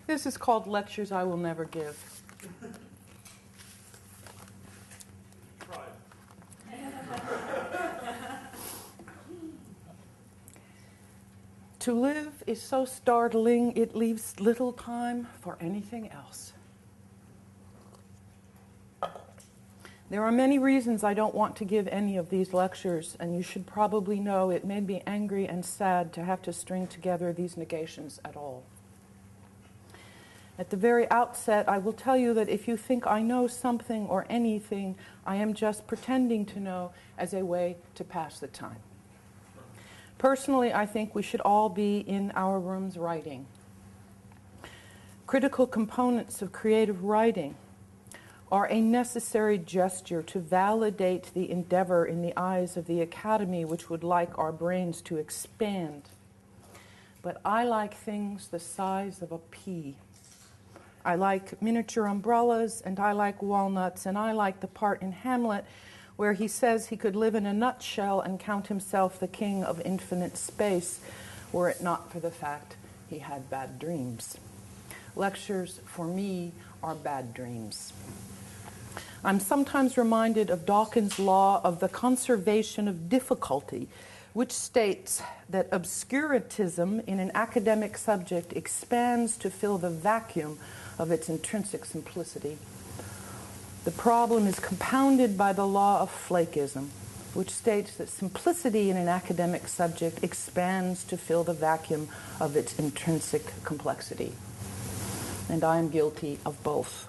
This is called Lectures I Will Never Give. To live is so startling, it leaves little time for anything else. There are many reasons I don't want to give any of these lectures, and you should probably know it made me angry and sad to have to string together these negations at all. At the very outset, I will tell you that if you think I know something or anything, I am just pretending to know as a way to pass the time. Personally, I think we should all be in our rooms writing. Critical components of creative writing are a necessary gesture to validate the endeavor in the eyes of the Academy, which would like our brains to expand. But I like things the size of a pea. I like miniature umbrellas, and I like walnuts, and I like the part in Hamlet where he says he could live in a nutshell and count himself the king of infinite space, were it not for the fact he had bad dreams. Lectures, for me, are bad dreams. I'm sometimes reminded of Dawkins' law of the conservation of difficulty, which states that obscurantism in an academic subject expands to fill the vacuum of its intrinsic simplicity. The problem is compounded by the law of flakism, which states that simplicity in an academic subject expands to fill the vacuum of its intrinsic complexity. And I am guilty of both.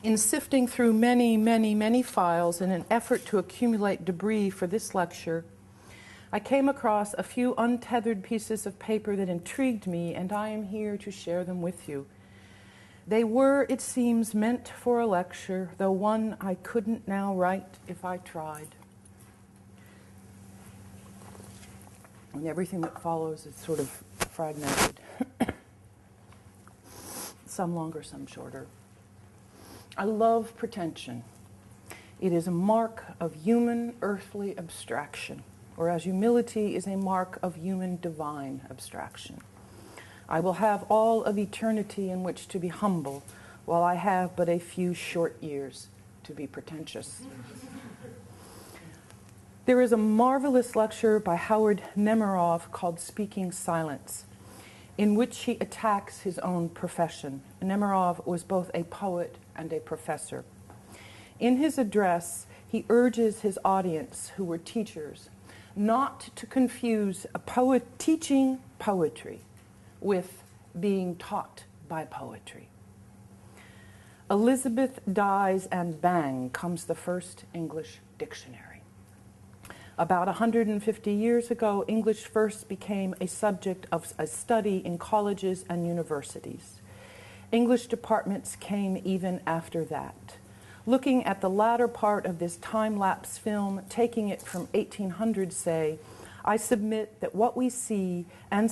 In sifting through many, many, many files in an effort to accumulate debris for this lecture, I came across a few untethered pieces of paper that intrigued me, and I am here to share them with you. They were, it seems, meant for a lecture, though one I couldn't now write if I tried. And everything that follows is sort of fragmented. Some longer, some shorter. I love pretension. It is a mark of human earthly abstraction, whereas humility is a mark of human divine abstraction. I will have all of eternity in which to be humble, while I have but a few short years to be pretentious. There is a marvelous lecture by Howard Nemerov called Speaking Silence, in which he attacks his own profession. Nemerov was both a poet and a professor. In his address, he urges his audience, who were teachers, not to confuse teaching poetry with being taught by poetry. Elizabeth dies, and bang comes the first English dictionary. About 150 years ago, English first became a subject of a study in colleges and universities. English departments came even after that. Looking at the latter part of this time-lapse film, taking it from 1800, say, I submit that what we see in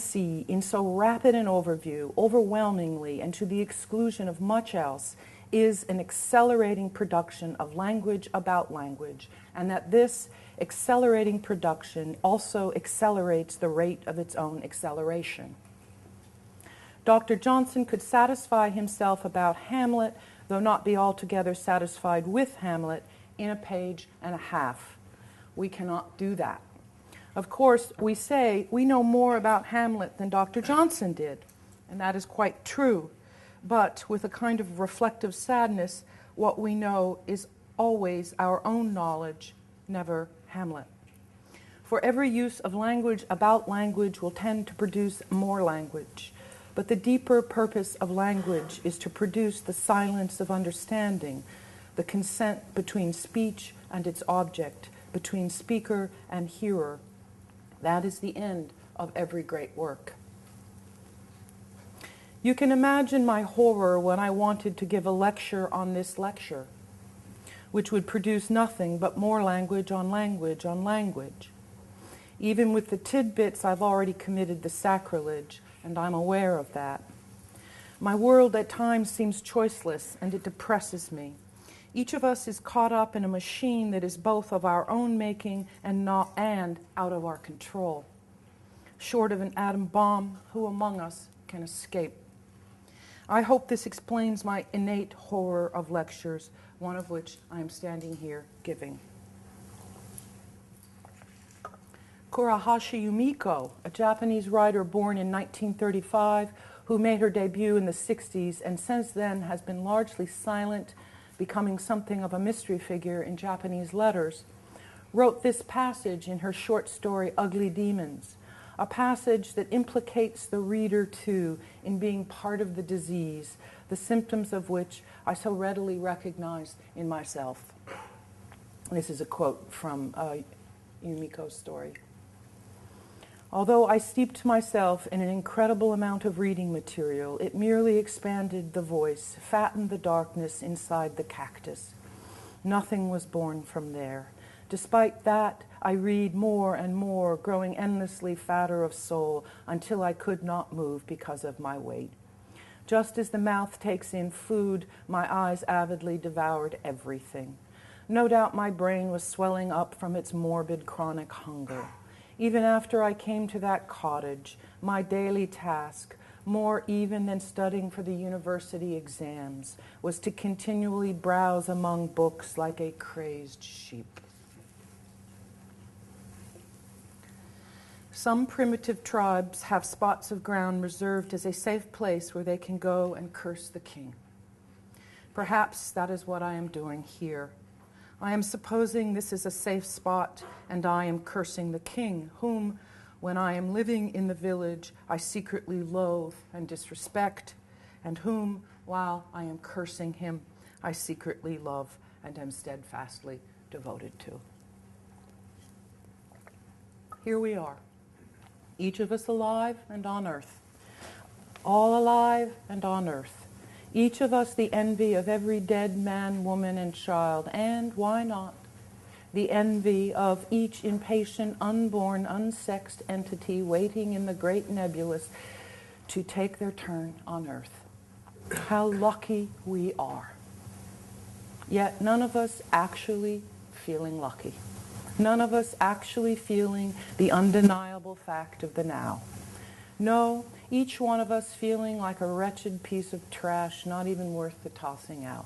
so rapid an overview, overwhelmingly and to the exclusion of much else, is an accelerating production of language about language, and that this accelerating production also accelerates the rate of its own acceleration. Dr. Johnson could satisfy himself about Hamlet, though not be altogether satisfied with Hamlet, in a page and a half. We cannot do that. Of course, we say we know more about Hamlet than Dr. Johnson did, and that is quite true. But with a kind of reflective sadness, what we know is always our own knowledge, never Hamlet. For every use of language about language will tend to produce more language. But the deeper purpose of language is to produce the silence of understanding, the consent between speech and its object, between speaker and hearer. That is the end of every great work. You can imagine my horror when I wanted to give a lecture on this lecture, which would produce nothing but more language on language on language. Even with the tidbits, I've already committed the sacrilege, and I'm aware of that. My world at times seems choiceless, and it depresses me. Each of us is caught up in a machine that is both of our own making and out of our control. Short of an atom bomb, who among us can escape? I hope this explains my innate horror of lectures, one of which I am standing here giving. Kurahashi Yumiko, a Japanese writer born in 1935 who made her debut in the 60s and since then has been largely silent, becoming something of a mystery figure in Japanese letters, wrote this passage in her short story Ugly Demons, a passage that implicates the reader too in being part of the disease, the symptoms of which I so readily recognize in myself. This is a quote from Yumiko's story. Although I steeped myself in an incredible amount of reading material, it merely expanded the voice, fattened the darkness inside the cactus. Nothing was born from there. Despite that, I read more and more, growing endlessly fatter of soul until I could not move because of my weight. Just as the mouth takes in food, my eyes avidly devoured everything. No doubt my brain was swelling up from its morbid chronic hunger. Even after I came to that cottage, my daily task, more even than studying for the university exams, was to continually browse among books like a crazed sheep. Some primitive tribes have spots of ground reserved as a safe place where they can go and curse the king. Perhaps that is what I am doing here. I am supposing this is a safe spot, and I am cursing the king, whom, when I am living in the village, I secretly loathe and disrespect, and whom, while I am cursing him, I secretly love and am steadfastly devoted to. Here we are, each of us alive and on earth, all alive and on earth. Each of us the envy of every dead man, woman, and child, and, why not, the envy of each impatient, unborn, unsexed entity waiting in the great nebulous to take their turn on earth. How lucky we are. Yet none of us actually feeling lucky. None of us actually feeling the undeniable fact of the now. No, each one of us feeling like a wretched piece of trash, not even worth the tossing out.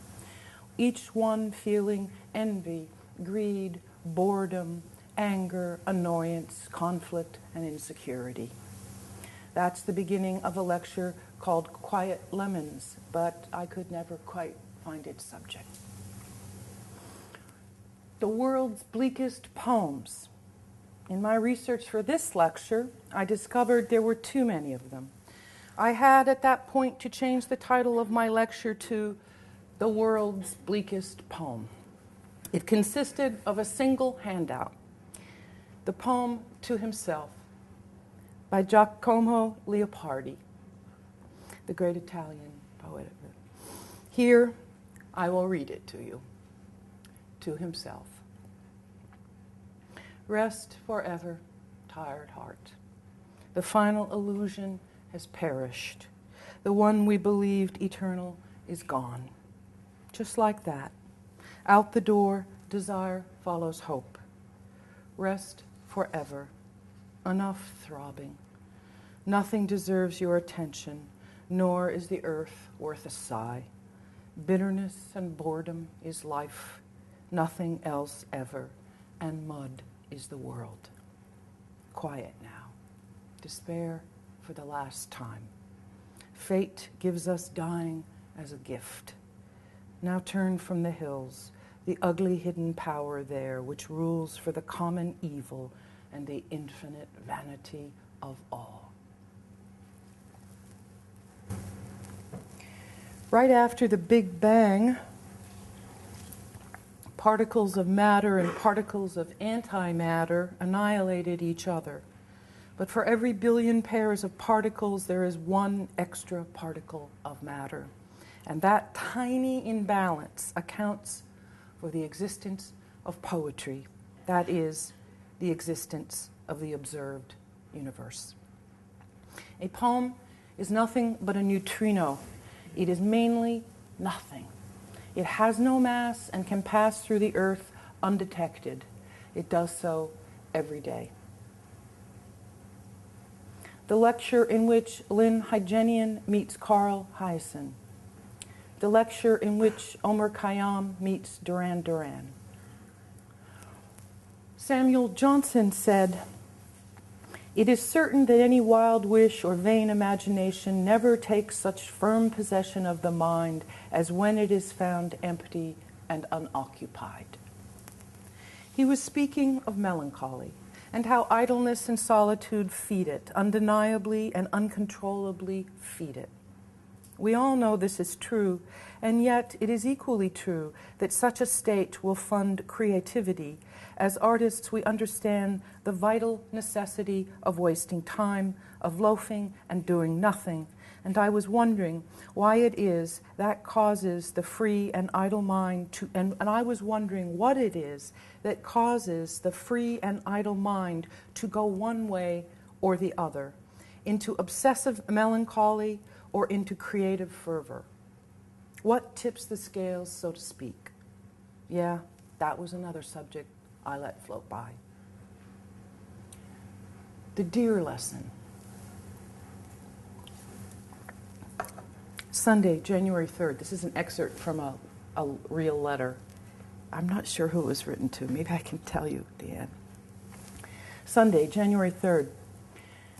Each one feeling envy, greed, boredom, anger, annoyance, conflict, and insecurity. That's the beginning of a lecture called Quiet Lemons, but I could never quite find its subject. The world's bleakest poems. In my research for this lecture, I discovered there were too many of them. I had at that point to change the title of my lecture to The World's Bleakest Poem. It consisted of a single handout, the poem To Himself by Giacomo Leopardi, the great Italian poet. Here, I will read it to you. To Himself. Rest forever, tired heart. The final illusion has perished. The one we believed eternal is gone. Just like that. Out the door, desire follows hope. Rest forever. Enough throbbing. Nothing deserves your attention, nor is the earth worth a sigh. Bitterness and boredom is life, nothing else ever, and mud is the world. Quiet now. Despair for the last time. Fate gives us dying as a gift. Now turn from the hills, the ugly hidden power there which rules for the common evil and the infinite vanity of all. Right after the Big Bang, particles of matter and particles of antimatter annihilated each other. But for every billion pairs of particles, there is one extra particle of matter. And that tiny imbalance accounts for the existence of poetry. That is, the existence of the observed universe. A poem is nothing but a neutrino. It is mainly nothing. It has no mass and can pass through the earth undetected. It does so every day. the lecture in which Lynn Hygenian meets Carl Hyacin, the lecture in which Omar Khayyam meets Duran Duran. Samuel Johnson said, "It is certain that any wild wish or vain imagination never takes such firm possession of the mind as when it is found empty and unoccupied." He was speaking of melancholy and how idleness and solitude feed it, undeniably and uncontrollably feed it. We all know this is true, and yet it is equally true that such a state will fund creativity. As artists, we understand the vital necessity of wasting time, of loafing and doing nothing. And I was wondering why it is that causes the free and idle mind to, and I was wondering what it is that causes the free and idle mind to go one way or the other, into obsessive melancholy or into creative fervor. What tips the scales, so to speak? Yeah, that was another subject I let float by. The deer lesson. Sunday, January 3rd. This is an excerpt from a real letter. I'm not sure who it was written to. Maybe I can tell you, Deanne. Sunday, January 3rd.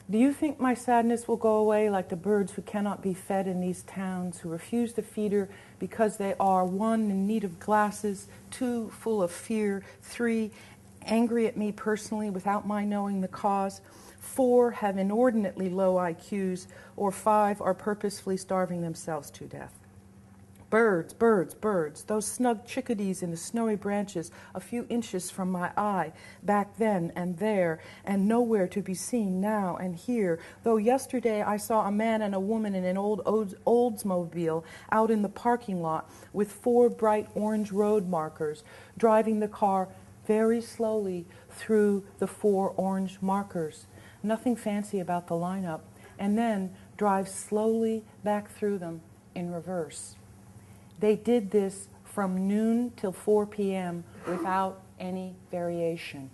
Do you think my sadness will go away like the birds who cannot be fed in these towns, who refuse the feeder because they are, 1, in need of glasses, 2, full of fear, 3, angry at me personally without my knowing the cause, 4, have inordinately low IQs, or 5, are purposefully starving themselves to death? Birds, birds, birds, those snug chickadees in the snowy branches a few inches from my eye, back then and there, and nowhere to be seen now and here, though yesterday I saw a man and a woman in an old Oldsmobile out in the parking lot with 4 bright orange road markers, driving the car very slowly through the 4 orange markers. Nothing fancy about the lineup, and then drive slowly back through them in reverse. They did this from noon till 4 p.m. without any variation.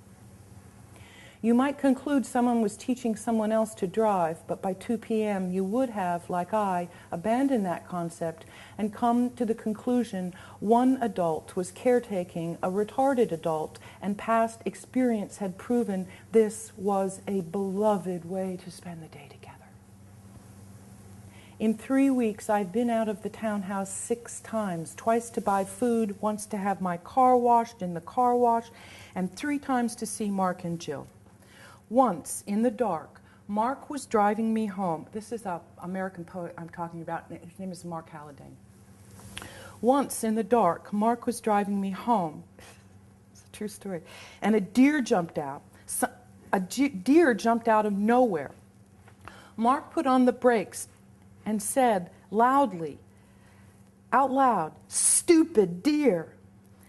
You might conclude someone was teaching someone else to drive, but by 2 p.m. you would have, like I, abandoned that concept and come to the conclusion one adult was caretaking a retarded adult, and past experience had proven this was a beloved way to spend the day together. In 3 weeks, I've been out of the townhouse 6 times, twice to buy food, once to have my car washed in the car wash, and 3 times to see Mark and Jill. Once, in the dark, Mark was driving me home. This is an American poet I'm talking about. His name is Mark Halliday. Once, in the dark, Mark was driving me home. It's a true story. And a deer jumped out. A deer jumped out of nowhere. Mark put on the brakes and said loudly, out loud, "Stupid deer."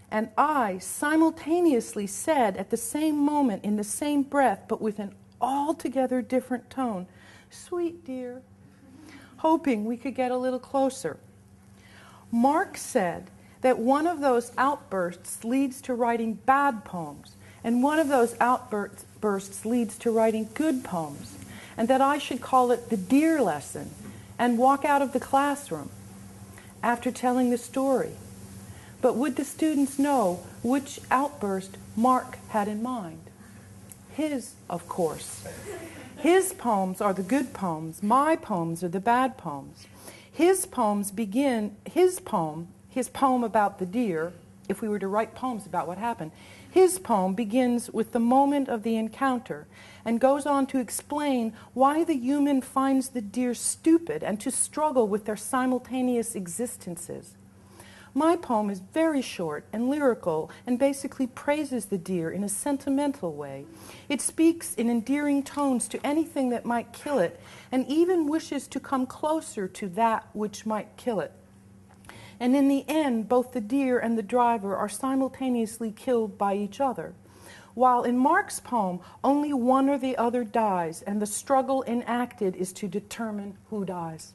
And I simultaneously said at the same moment, in the same breath, but with an altogether different tone, "Sweet dear," hoping we could get a little closer. Mark said that one of those outbursts leads to writing bad poems, and one of those outbursts leads to writing good poems, and that I should call it the deer lesson, and walk out of the classroom after telling the story. But would the students know which outburst Mark had in mind? His, of course. His poems are the good poems. My poems are the bad poems. His poem about the deer, if we were to write poems about what happened, his poem begins with the moment of the encounter and goes on to explain why the human finds the deer stupid and to struggle with their simultaneous existences. My poem is very short and lyrical and basically praises the deer in a sentimental way. It speaks in endearing tones to anything that might kill it and even wishes to come closer to that which might kill it. And in the end, both the deer and the driver are simultaneously killed by each other. While in Mark's poem, only one or the other dies, and the struggle enacted is to determine who dies.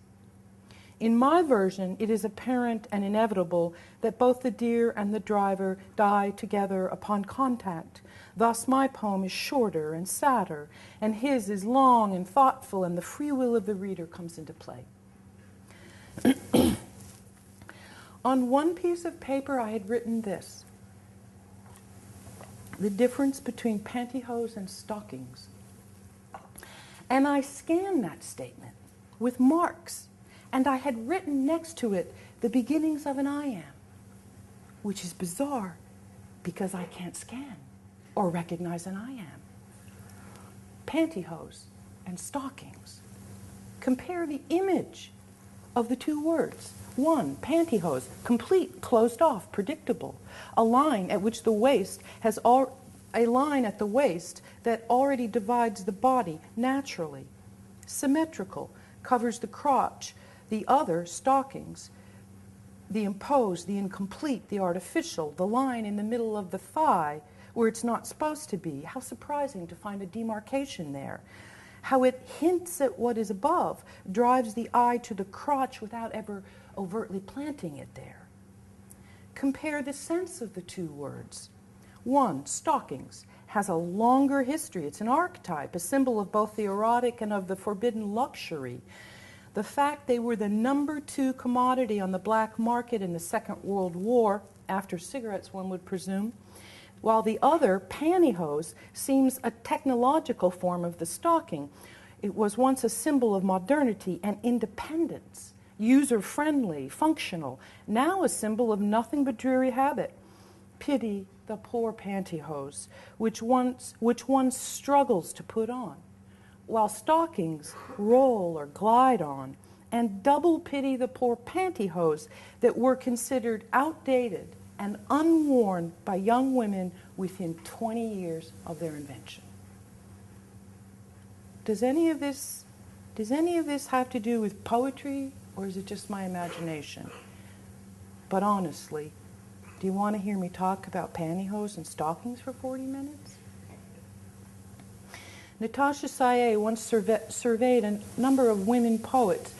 In my version, it is apparent and inevitable that both the deer and the driver die together upon contact. Thus my poem is shorter and sadder, and his is long and thoughtful, and the free will of the reader comes into play. On one piece of paper I had written this: the difference between pantyhose and stockings. And I scanned that statement with marks, and I had written next to it the beginnings of an I am, which is bizarre because I can't scan or recognize an I am. Pantyhose and stockings. Compare the image of the two words. One, pantyhose, complete, closed off, predictable. A line at which the waist has a line at the waist that already divides the body naturally. Symmetrical, covers the crotch. The other, stockings, the imposed, the incomplete, the artificial, the line in the middle of the thigh where it's not supposed to be. How surprising to find a demarcation there. How it hints at what is above, drives the eye to the crotch without ever overtly planting it there. Compare the sense of the two words. One, stockings, has a longer history. It's an archetype, a symbol of both the erotic and of the forbidden luxury. The fact they were the number 2 commodity on the black market in the Second World War, after cigarettes one would presume, while the other, pantyhose, seems a technological form of the stocking. It was once a symbol of modernity and independence, user-friendly, functional, now a symbol of nothing but dreary habit. Pity the poor pantyhose, which one struggles to put on, while stockings roll or glide on, and double pity the poor pantyhose that were considered outdated and unworn by young women within 20 years of their invention. Does any of this have to do with poetry, or is it just my imagination? But honestly, do you want to hear me talk about pantyhose and stockings for 40 minutes? Natasha Saye once surveyed a number of women poets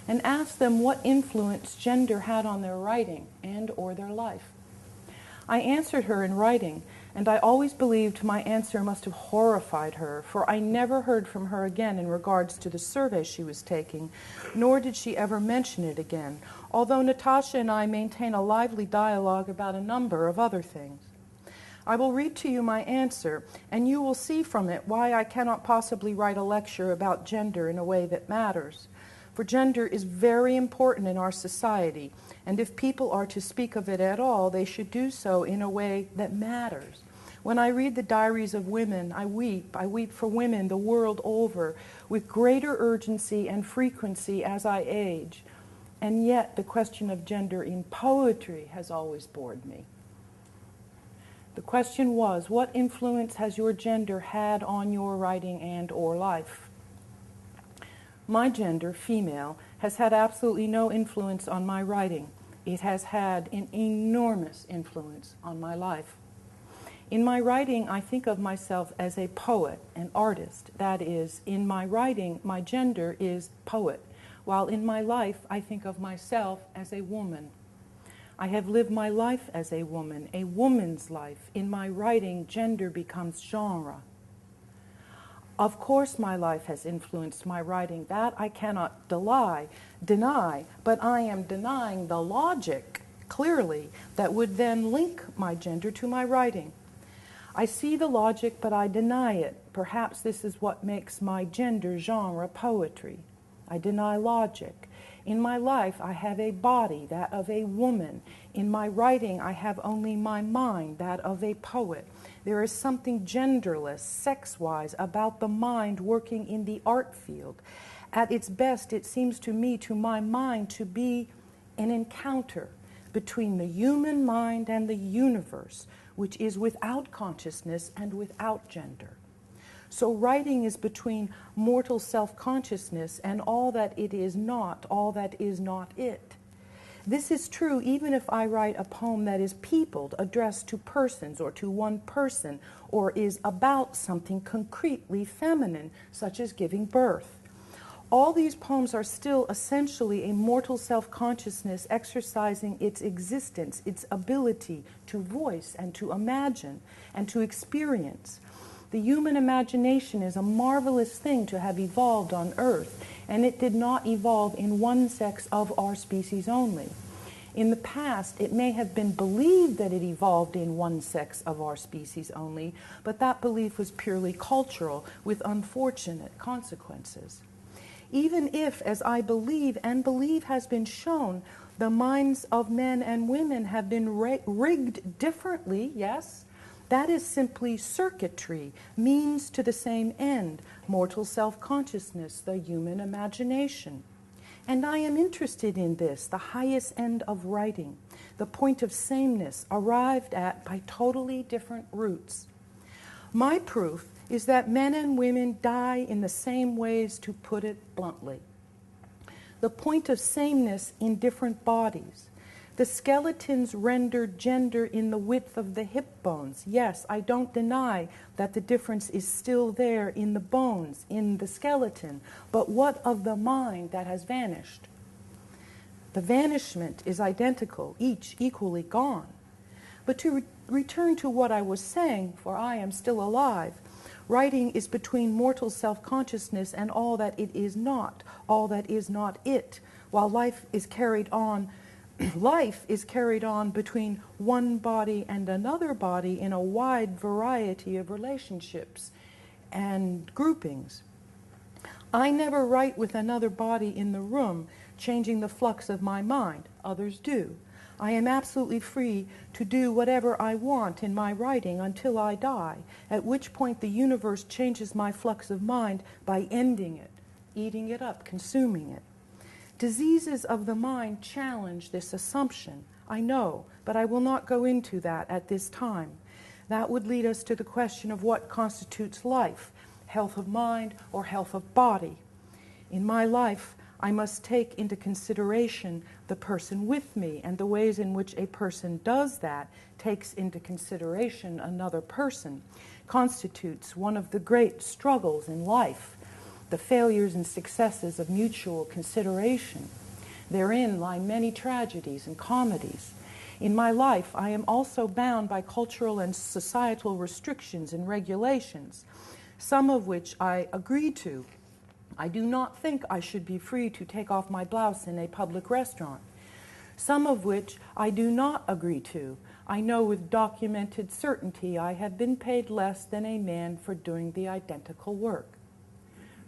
and asked them what influence gender had on their writing and or their life. I answered her in writing, and I always believed my answer must have horrified her, for I never heard from her again in regards to the survey she was taking, nor did she ever mention it again, although Natasha and I maintain a lively dialogue about a number of other things. I will read to you my answer, and you will see from it why I cannot possibly write a lecture about gender in a way that matters. For gender is very important in our society, and if people are to speak of it at all, they should do so in a way that matters. When I read the diaries of women, I weep. I weep for women the world over, with greater urgency and frequency as I age. And yet the question of gender in poetry has always bored me. The question was, what influence has your gender had on your writing and or life? My gender, female, has had absolutely no influence on my writing. It has had an enormous influence on my life. In my writing, I think of myself as a poet, an artist. That is, in my writing, my gender is poet, while in my life, I think of myself as a woman. I have lived my life as a woman's life. In my writing, gender becomes genre. Of course my life has influenced my writing. That I cannot deny, but I am denying the logic, clearly, that would then link my gender to my writing. I see the logic, but I deny it. Perhaps this is what makes my gender genre poetry. I deny logic. In my life, I have a body, that of a woman. In my writing, I have only my mind, that of a poet. There is something genderless, sex-wise, about the mind working in the art field. At its best, it seems to me, to my mind, to be an encounter between the human mind and the universe, which is without consciousness and without gender. So writing is between mortal self-consciousness and all that it is not it. This is true even if I write a poem that is peopled, addressed to persons or to one person, or is about something concretely feminine, such as giving birth. All these poems are still essentially a mortal self-consciousness exercising its existence, its ability to voice and to imagine and to experience. The human imagination is a marvelous thing to have evolved on Earth, and it did not evolve in one sex of our species only. In the past, it may have been believed that it evolved in one sex of our species only, but that belief was purely cultural, with unfortunate consequences. Even if, as I believe, and believe has been shown, the minds of men and women have been rigged differently, yes, that is simply circuitry, means to the same end, mortal self-consciousness, the human imagination. And I am interested in this, the highest end of writing, the point of sameness arrived at by totally different routes. My proof is that men and women die in the same ways, to put it bluntly. The point of sameness in different bodies. The skeletons render gender in the width of the hip bones. Yes, I don't deny that the difference is still there in the bones, in the skeleton. But what of the mind that has vanished? The vanishment is identical, each equally gone. But to return to what I was saying, for I am still alive, writing is between mortal self-consciousness and all that it is not it, while life is carried on between one body and another body in a wide variety of relationships and groupings. I never write with another body in the room, changing the flux of my mind. Others do. I am absolutely free to do whatever I want in my writing until I die, at which point the universe changes my flux of mind by ending it, eating it up, consuming it. Diseases of the mind challenge this assumption, I know, but I will not go into that at this time. That would lead us to the question of what constitutes life, health of mind or health of body. In my life, I must take into consideration the person with me, and the ways in which a person does that, takes into consideration another person, constitutes one of the great struggles in life, the failures and successes of mutual consideration. Therein lie many tragedies and comedies. In my life, I am also bound by cultural and societal restrictions and regulations, some of which I agree to. I do not think I should be free to take off my blouse in a public restaurant, some of which I do not agree to. I know with documented certainty I have been paid less than a man for doing the identical work.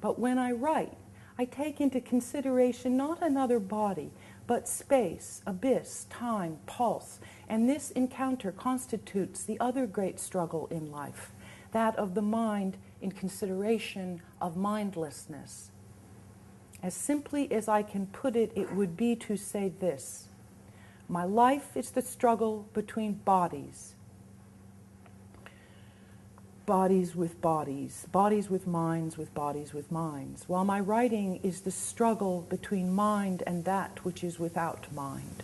But when I write, I take into consideration not another body, but space, abyss, time, pulse, and this encounter constitutes the other great struggle in life, that of the mind in consideration of mindlessness. As simply as I can put it, it would be to say this: my life is the struggle between bodies, bodies with bodies, bodies with minds, with bodies with minds, while my writing is the struggle between mind and that which is without mind.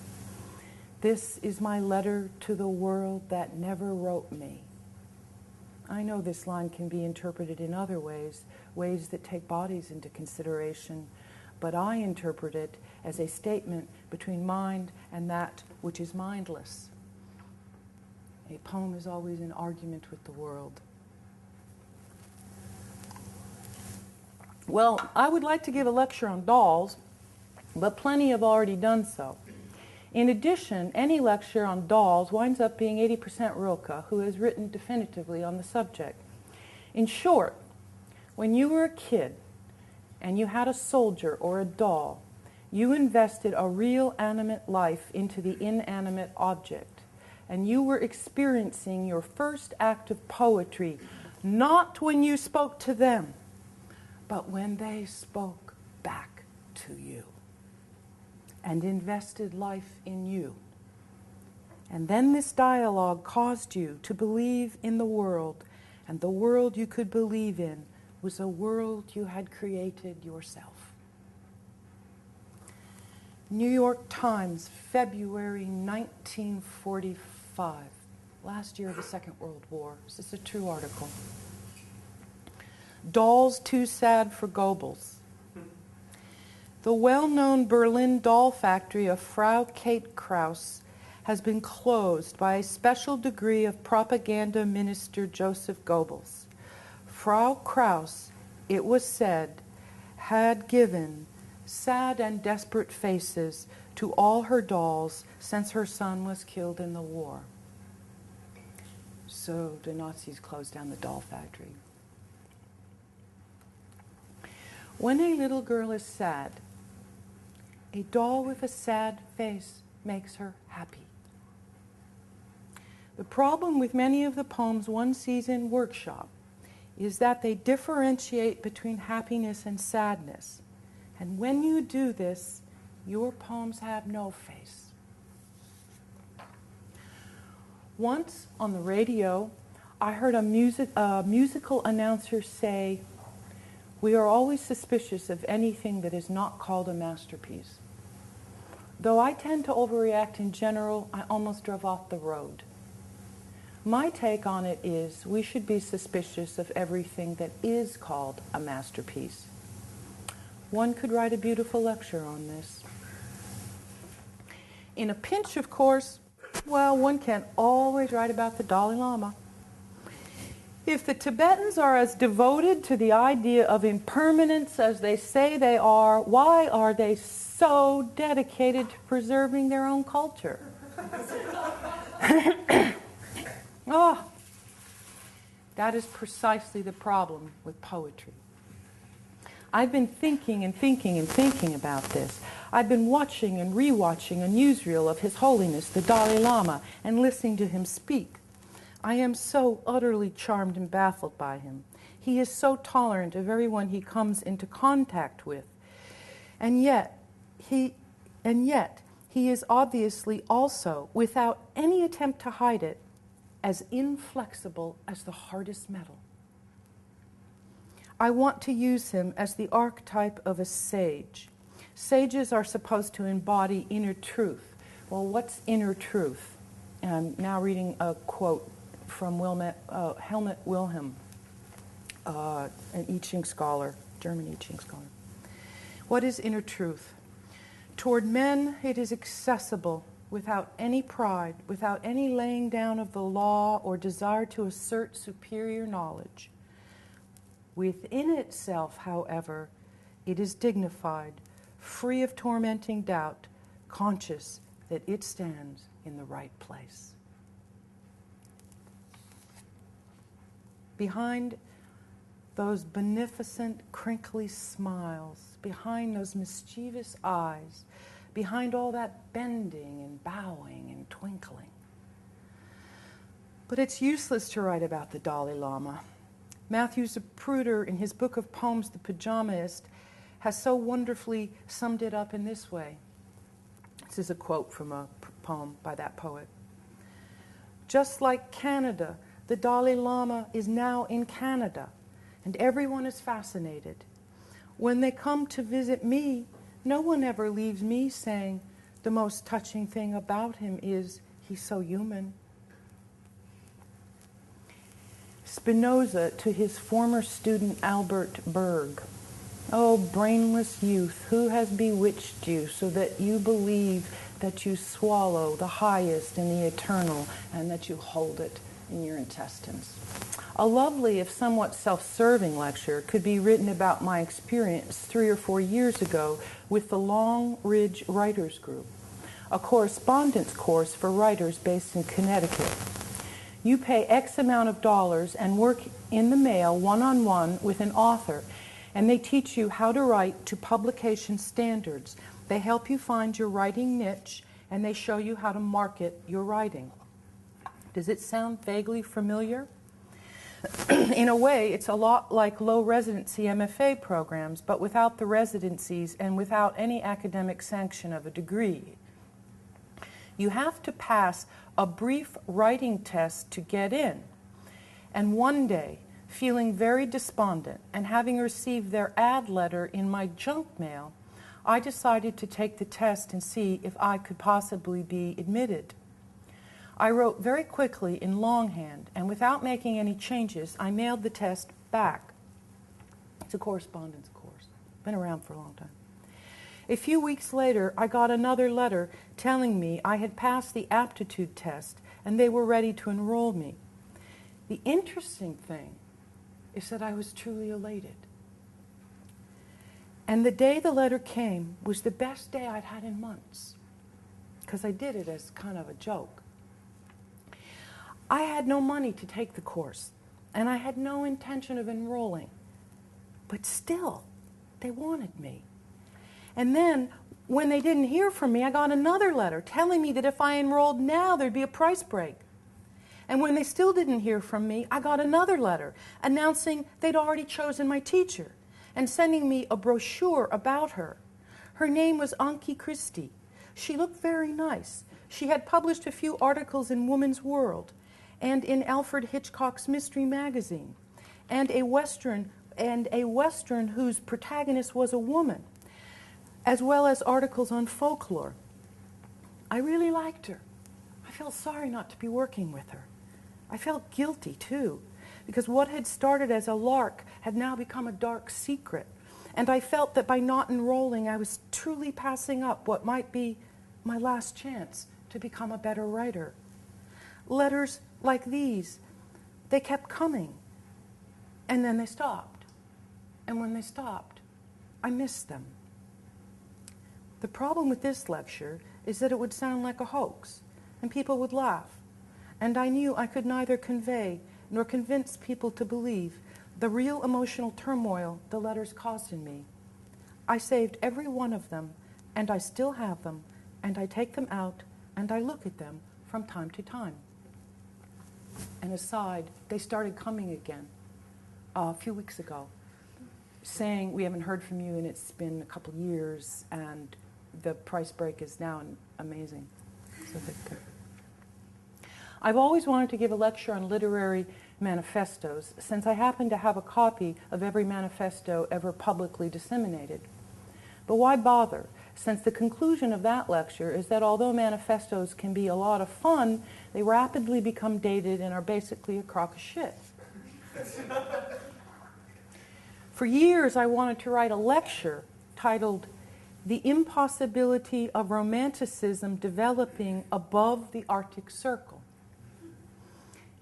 This is my letter to the world that never wrote me. I know this line can be interpreted in other ways, ways that take bodies into consideration, but I interpret it as a statement between mind and that which is mindless. A poem is always an argument with the world. Well, I would like to give a lecture on dolls, but plenty have already done so. In addition, any lecture on dolls winds up being 80% Rilke, who has written definitively on the subject. In short, when you were a kid and you had a soldier or a doll, you invested a real animate life into the inanimate object, and you were experiencing your first act of poetry, not when you spoke to them, but when they spoke back to you and invested life in you. And then this dialogue caused you to believe in the world, and the world you could believe in was a world you had created yourself. New York Times, February 1945, last year of the Second World War. This is a true article. Dolls too sad for Goebbels. The well-known Berlin doll factory of Frau Kate Krauss has been closed by a special decree of propaganda minister Joseph Goebbels. Frau Krauss, it was said, had given sad and desperate faces to all her dolls since her son was killed in the war. So the Nazis closed down the doll factory. When a little girl is sad, a doll with a sad face makes her happy. The problem with many of the poems one sees in workshop is that they differentiate between happiness and sadness. And when you do this, your poems have no face. Once on the radio, I heard a musical announcer say, "We are always suspicious of anything that is not called a masterpiece." Though I tend to overreact in general, I almost drove off the road. My take on it is we should be suspicious of everything that is called a masterpiece. One could write a beautiful lecture on this. In a pinch, of course, well, one can't always write about the Dalai Lama. If the Tibetans are as devoted to the idea of impermanence as they say they are, why are they so dedicated to preserving their own culture? Oh, that is precisely the problem with poetry. I've been thinking and thinking and thinking about this. I've been watching and rewatching a newsreel of His Holiness the Dalai Lama and listening to him speak. I am so utterly charmed and baffled by him. He is so tolerant of everyone he comes into contact with. And yet he is obviously also, without any attempt to hide it, as inflexible as the hardest metal. I want to use him as the archetype of a sage. Sages are supposed to embody inner truth. Well, what's inner truth? And I'm now reading a quote from Helmut Wilhelm, an I Ching scholar, German I Ching scholar. What is inner truth? Toward men it is accessible, without any pride, without any laying down of the law or desire to assert superior knowledge. Within itself, however, it is dignified, free of tormenting doubt, conscious that it stands in the right place. Behind those beneficent, crinkly smiles, behind those mischievous eyes, behind all that bending and bowing and twinkling. But it's useless to write about the Dalai Lama. Matthew Zapruder, in his book of poems, The Pajamaist, has so wonderfully summed it up in this way. This is a quote from a poem by that poet. Just like Canada, the Dalai Lama is now in Canada, and everyone is fascinated. When they come to visit me, no one ever leaves me saying, the most touching thing about him is he's so human. Spinoza to his former student Albert Berg. Oh, brainless youth, who has bewitched you so that you believe that you swallow the highest in the eternal and that you hold it in your intestines? A lovely, if somewhat self-serving lecture could be written about my experience 3 or 4 years ago with the Long Ridge Writers Group, a correspondence course for writers based in Connecticut. You pay X amount of dollars and work in the mail one-on-one with an author, and they teach you how to write to publication standards. They help you find your writing niche, and they show you how to market your writing. Does it sound vaguely familiar? In a way, it's a lot like low residency MFA programs, but without the residencies and without any academic sanction of a degree. You have to pass a brief writing test to get in. And one day, feeling very despondent and having received their ad letter in my junk mail, I decided to take the test and see if I could possibly be admitted. I wrote very quickly in longhand, and without making any changes, I mailed the test back. It's a correspondence course. Been around for a long time. A few weeks later, I got another letter telling me I had passed the aptitude test and they were ready to enroll me. The interesting thing is that I was truly elated. And the day the letter came was the best day I'd had in months, because I did it as kind of a joke. I had no money to take the course, and I had no intention of enrolling. But still, they wanted me. And then, when they didn't hear from me, I got another letter telling me that if I enrolled now, there'd be a price break. And when they still didn't hear from me, I got another letter announcing they'd already chosen my teacher and sending me a brochure about her. Her name was Anki Christie. She looked very nice. She had published a few articles in Woman's World and in Alfred Hitchcock's Mystery Magazine, and a Western whose protagonist was a woman, as well as articles on folklore. I really liked her. I felt sorry not to be working with her. I felt guilty, too, because what had started as a lark had now become a dark secret, and I felt that by not enrolling, I was truly passing up what might be my last chance to become a better writer. Letters like these, they kept coming, and then they stopped. And when they stopped, I missed them. The problem with this lecture is that it would sound like a hoax, and people would laugh. And I knew I could neither convey nor convince people to believe the real emotional turmoil the letters caused in me. I saved every one of them, and I still have them, and I take them out, and I look at them from time to time. And aside, they started coming again a few weeks ago, saying, we haven't heard from you, and it's been a couple years, and the price break is now amazing. So I've always wanted to give a lecture on literary manifestos, since I happen to have a copy of every manifesto ever publicly disseminated. But why bother, since the conclusion of that lecture is that although manifestos can be a lot of fun, they rapidly become dated and are basically a crock of shit. For years, I wanted to write a lecture titled "The Impossibility of Romanticism Developing Above the Arctic Circle."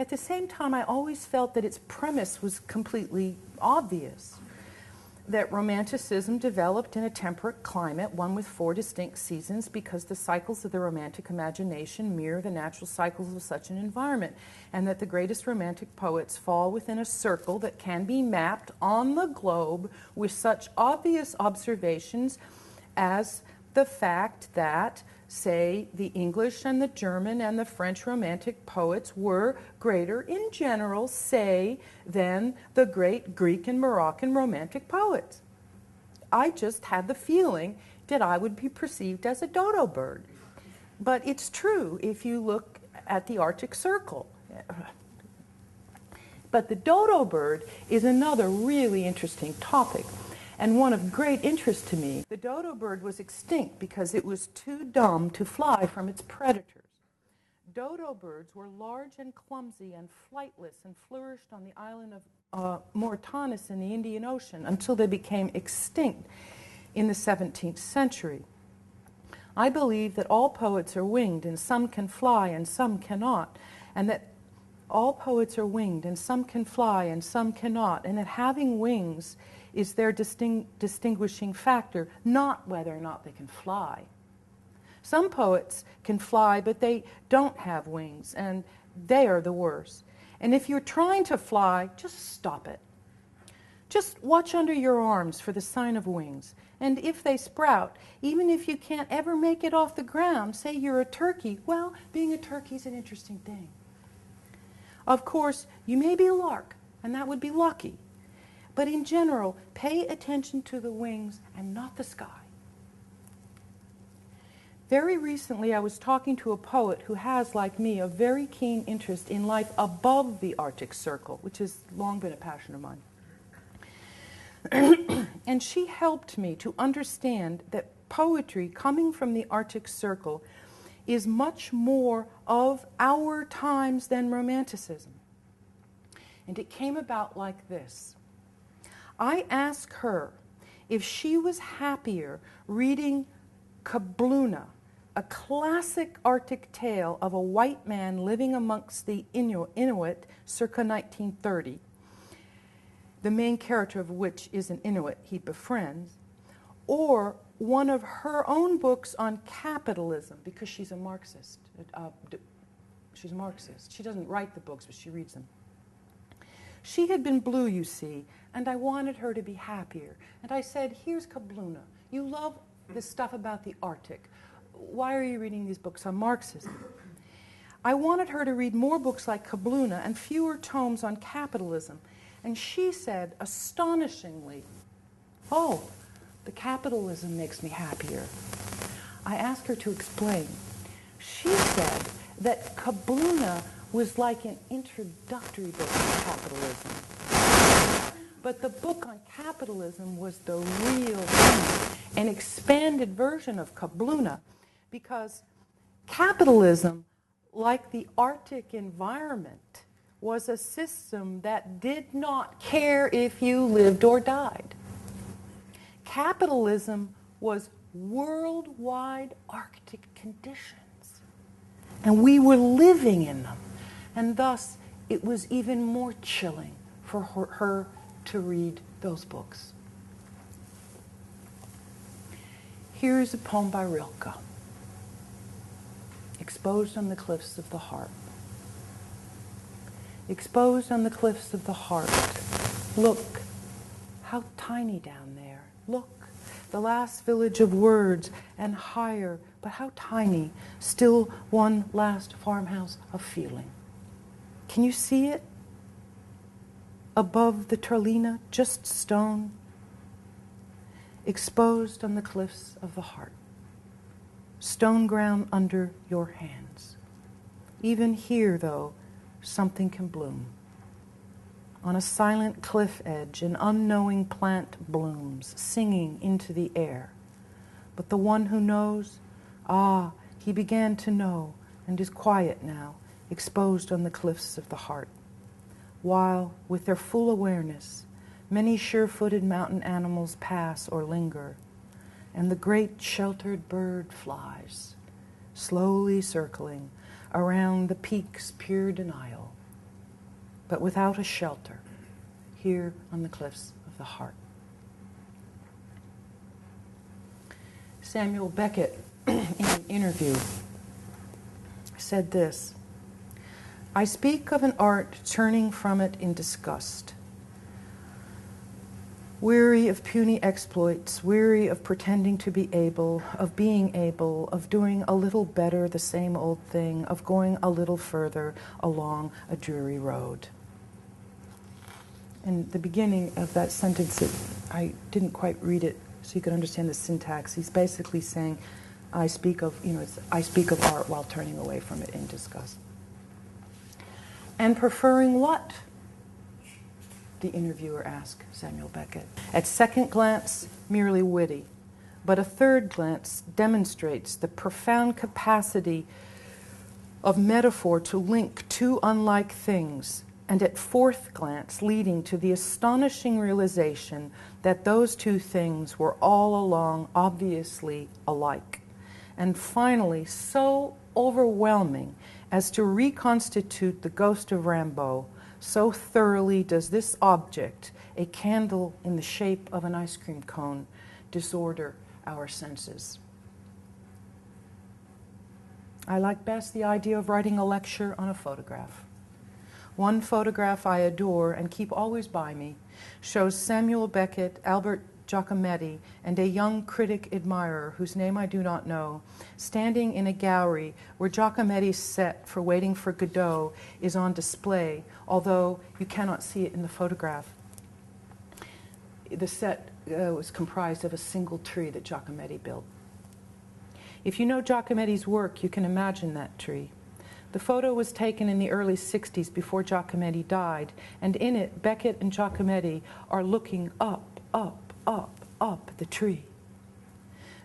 At the same time, I always felt that its premise was completely obvious, that Romanticism developed in a temperate climate, one with 4 distinct seasons, because the cycles of the romantic imagination mirror the natural cycles of such an environment, and that the greatest romantic poets fall within a circle that can be mapped on the globe with such obvious observations as the fact that, say, the English and the German and the French Romantic poets were greater in general, say, than the great Greek and Moroccan Romantic poets. I just had the feeling that I would be perceived as a dodo bird. But it's true if you look at the Arctic Circle. But the dodo bird is another really interesting topic, and one of great interest to me. The dodo bird was extinct because it was too dumb to fly from its predators. Dodo birds were large and clumsy and flightless and flourished on the island of Mauritius in the Indian Ocean until they became extinct in the 17th century. I believe that all poets are winged and some can fly and some cannot, and that all poets are winged and some can fly and some cannot, and that having wings is their distinguishing factor, not whether or not they can fly. Some poets can fly, but they don't have wings, and they are the worst. And if you're trying to fly, just stop it. Just watch under your arms for the sign of wings. And if they sprout, even if you can't ever make it off the ground, say you're a turkey, well, being a turkey is an interesting thing. Of course, you may be a lark, and that would be lucky. But in general, pay attention to the wings and not the sky. Very recently, I was talking to a poet who has, like me, a very keen interest in life above the Arctic Circle, which has long been a passion of mine. And she helped me to understand that poetry coming from the Arctic Circle is much more of our times than Romanticism. And it came about like this. I asked her if she was happier reading Kabluna, a classic Arctic tale of a white man living amongst the Inuit circa 1930, the main character of which is an Inuit he befriends, or one of her own books on capitalism, because she's a Marxist. She's a Marxist. She doesn't write the books, but she reads them. She had been blue, you see, and I wanted her to be happier. And I said, here's Kabluna. You love this stuff about the Arctic. Why are you reading these books on Marxism? I wanted her to read more books like Kabluna and fewer tomes on capitalism. And she said, astonishingly, oh, the capitalism makes me happier. I asked her to explain. She said that Kabluna was like an introductory book to capitalism. But the book on capitalism was the real thing, an expanded version of Kabluna, because capitalism, like the Arctic environment, was a system that did not care if you lived or died. Capitalism was worldwide Arctic conditions, and we were living in them, and thus it was even more chilling for her to read those books. Here's a poem by Rilke, Exposed on the Cliffs of the Heart. Exposed on the cliffs of the heart. Look, how tiny down there. Look, the last village of words, and higher, but how tiny, still one last farmhouse of feeling. Can you see it? Above the Tralina, just stone. Exposed on the cliffs of the heart. Stone ground under your hands. Even here, though, something can bloom. On a silent cliff edge, an unknowing plant blooms, singing into the air. But the one who knows, he began to know, and is quiet now, exposed on the cliffs of the heart. While, with their full awareness, many sure-footed mountain animals pass or linger, and the great sheltered bird flies, slowly circling around the peak's pure denial, but without a shelter, here on the cliffs of the heart. Samuel Beckett, in an interview, said this: I speak of an art turning from it in disgust, weary of puny exploits, weary of pretending to be able, of being able, of doing a little better the same old thing, of going a little further along a dreary road. In the beginning of that sentence, I didn't quite read it so you could understand the syntax. He's basically saying, I speak of art while turning away from it in disgust. And preferring what? The interviewer asked Samuel Beckett. At second glance, merely witty, but a third glance demonstrates the profound capacity of metaphor to link two unlike things, and at fourth glance leading to the astonishing realization that those two things were all along obviously alike, and finally so overwhelming as to reconstitute the ghost of Rimbaud. So thoroughly does this object, a candle in the shape of an ice cream cone, disorder our senses. I like best the idea of writing a lecture on a photograph. One photograph I adore and keep always by me shows Samuel Beckett, Albert Giacometti, and a young critic admirer whose name I do not know, standing in a gallery where Giacometti's set for Waiting for Godot is on display, although you cannot see it in the photograph. The set was comprised of a single tree that Giacometti built. If you know Giacometti's work, you can imagine that tree. The photo was taken in the early 60s before Giacometti died, and in it, Beckett and Giacometti are looking up the tree.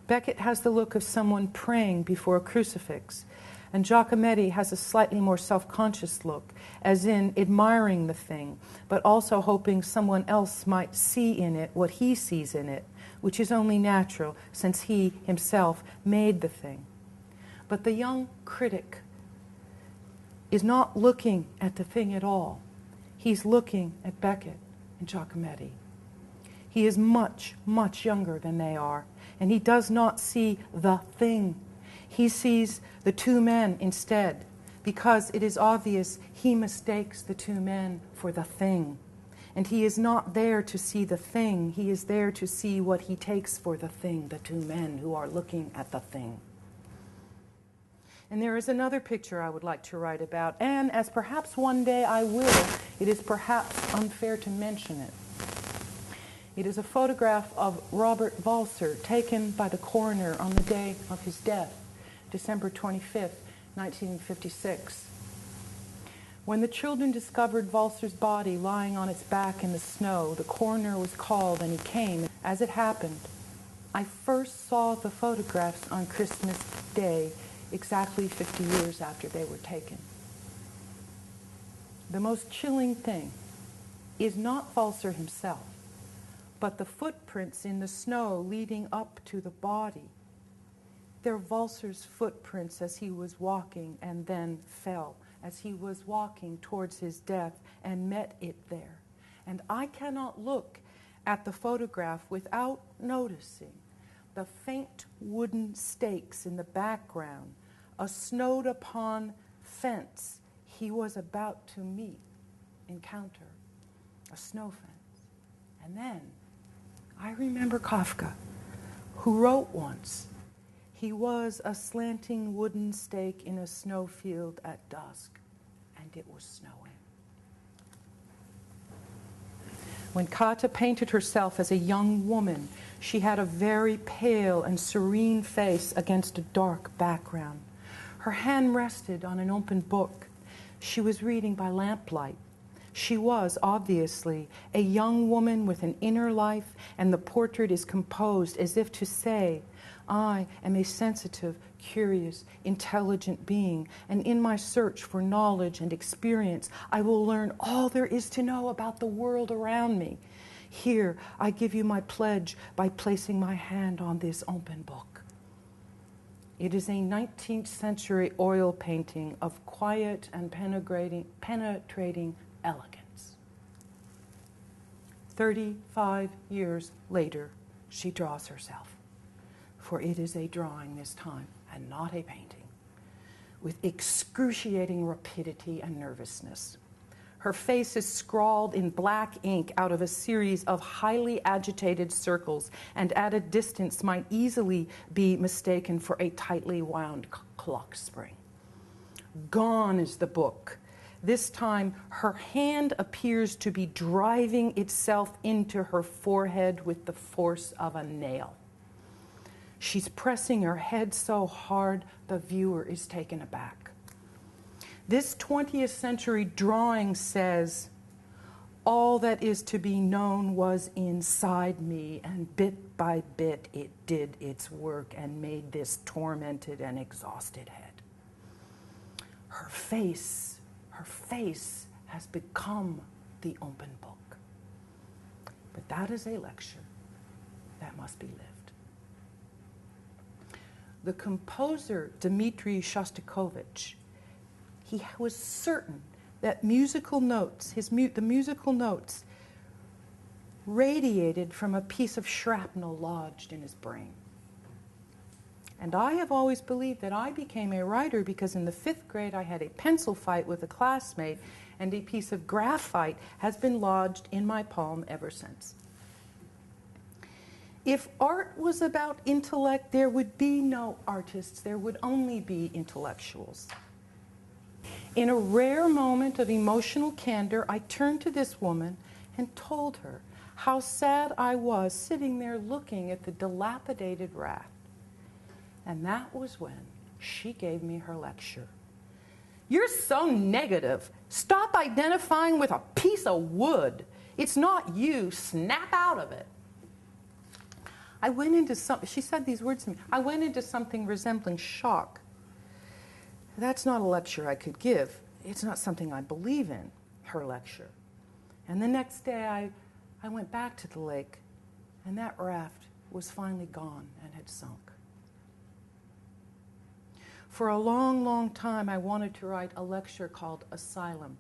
Beckett has the look of someone praying before a crucifix, and Giacometti has a slightly more self-conscious look, as in admiring the thing, but also hoping someone else might see in it what he sees in it, which is only natural since he himself made the thing. But the young critic is not looking at the thing at all. He's looking at Beckett and Giacometti. He is much, much younger than they are, and he does not see the thing. He sees the two men instead, because it is obvious he mistakes the two men for the thing. And he is not there to see the thing, he is there to see what he takes for the thing, the two men who are looking at the thing. And there is another picture I would like to write about, and as perhaps one day I will, it is perhaps unfair to mention it. It is a photograph of Robert Walser taken by the coroner on the day of his death, December 25th, 1956. When the children discovered Walser's body lying on its back in the snow, the coroner was called and he came. As it happened, I first saw the photographs on Christmas Day, exactly 50 years after they were taken. The most chilling thing is not Walser himself, but the footprints in the snow leading up to the body. They're Walser's footprints as he was walking and then fell, as he was walking towards his death and met it there. And I cannot look at the photograph without noticing the faint wooden stakes in the background, a snowed-upon fence he was about to encounter, a snow fence. And then I remember Kafka, who wrote once, "He was a slanting wooden stake in a snowfield at dusk, and it was snowing." When Kata painted herself as a young woman, she had a very pale and serene face against a dark background. Her hand rested on an open book. She was reading by lamplight. She was, obviously, a young woman with an inner life, and the portrait is composed as if to say, I am a sensitive, curious, intelligent being, and in my search for knowledge and experience, I will learn all there is to know about the world around me. Here, I give you my pledge by placing my hand on this open book. It is a 19th century oil painting of quiet and penetrating elegance. 35 years later, she draws herself, for it is a drawing this time and not a painting, with excruciating rapidity and nervousness. Her face is scrawled in black ink out of a series of highly agitated circles, and at a distance might easily be mistaken for a tightly wound clock spring. Gone is the book. This time, her hand appears to be driving itself into her forehead with the force of a nail. She's pressing her head so hard, the viewer is taken aback. This 20th century drawing says, all that is to be known was inside me, and bit by bit it did its work and made this tormented and exhausted head. Her face has become the open book. But that is a lecture that must be lived. The composer Dmitri Shostakovich, he was certain that musical notes, the musical notes radiated from a piece of shrapnel lodged in his brain. And I have always believed that I became a writer because in the 5th grade I had a pencil fight with a classmate, and a piece of graphite has been lodged in my palm ever since. If art was about intellect, there would be no artists, there would only be intellectuals. In a rare moment of emotional candor, I turned to this woman and told her how sad I was sitting there looking at the dilapidated raft. And that was when she gave me her lecture. You're so negative. Stop identifying with a piece of wood. It's not you. Snap out of it. I went into she said these words to me. I went into something resembling shock. That's not a lecture I could give. It's not something I believe in, her lecture. And the next day I went back to the lake, and that raft was finally gone and had sunk. For a long, long time, I wanted to write a lecture called Asylum.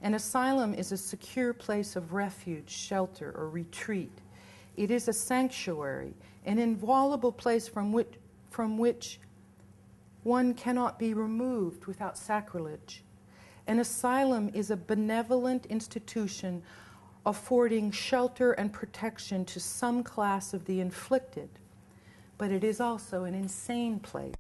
An asylum is a secure place of refuge, shelter, or retreat. It is a sanctuary, an inviolable place from which one cannot be removed without sacrilege. An asylum is a benevolent institution affording shelter and protection to some class of the inflicted, but it is also an insane place,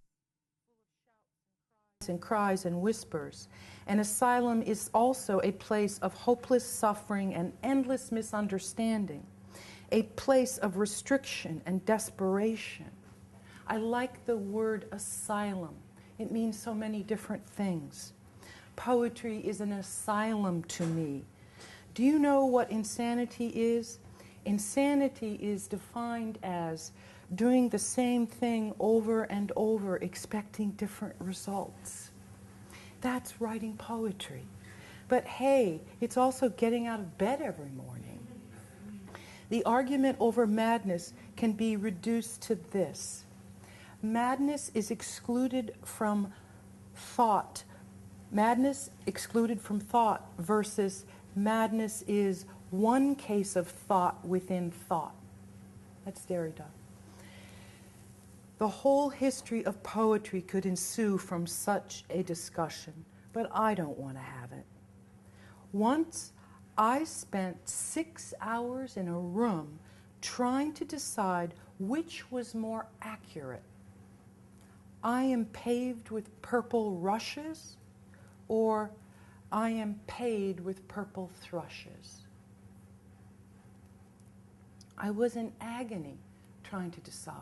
and cries and whispers. An asylum is also a place of hopeless suffering and endless misunderstanding, a place of restriction and desperation. I like the word asylum. It means so many different things. Poetry is an asylum to me. Do you know what insanity is? Insanity is defined as doing the same thing over and over, expecting different results. That's writing poetry. But hey, it's also getting out of bed every morning. The argument over madness can be reduced to this. Madness is excluded from thought. Madness excluded from thought versus madness is one case of thought within thought. That's Derrida. The whole history of poetry could ensue from such a discussion, but I don't want to have it. Once I spent 6 hours in a room trying to decide which was more accurate. I am paved with purple rushes, or I am paid with purple thrushes. I was in agony trying to decide.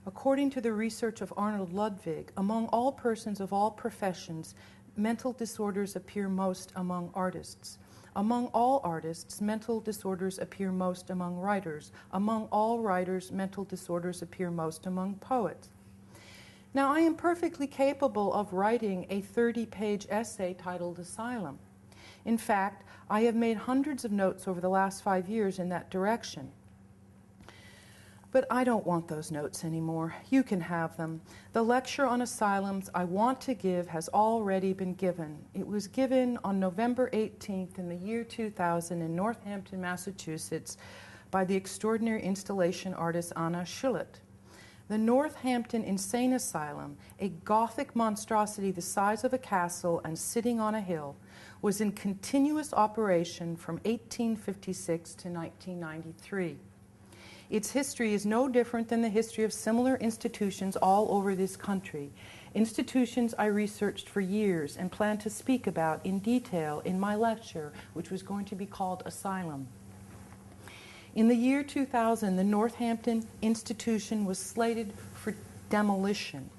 According to the research of Arnold Ludwig, among all persons of all professions, mental disorders appear most among artists. Among all artists, mental disorders appear most among writers. Among all writers, mental disorders appear most among poets. Now, I am perfectly capable of writing a 30-page essay titled Asylum. In fact, I have made hundreds of notes over the last 5 years in that direction. But I don't want those notes anymore. You can have them. The lecture on asylums I want to give has already been given. It was given on November 18th in the year 2000 in Northampton, Massachusetts by the extraordinary installation artist Anna Schillett. The Northampton Insane Asylum, a Gothic monstrosity the size of a castle and sitting on a hill, was in continuous operation from 1856 to 1993. Its history is no different than the history of similar institutions all over this country, institutions I researched for years and plan to speak about in detail in my lecture, which was going to be called Asylum. In the year 2000, the Northampton institution was slated for demolition.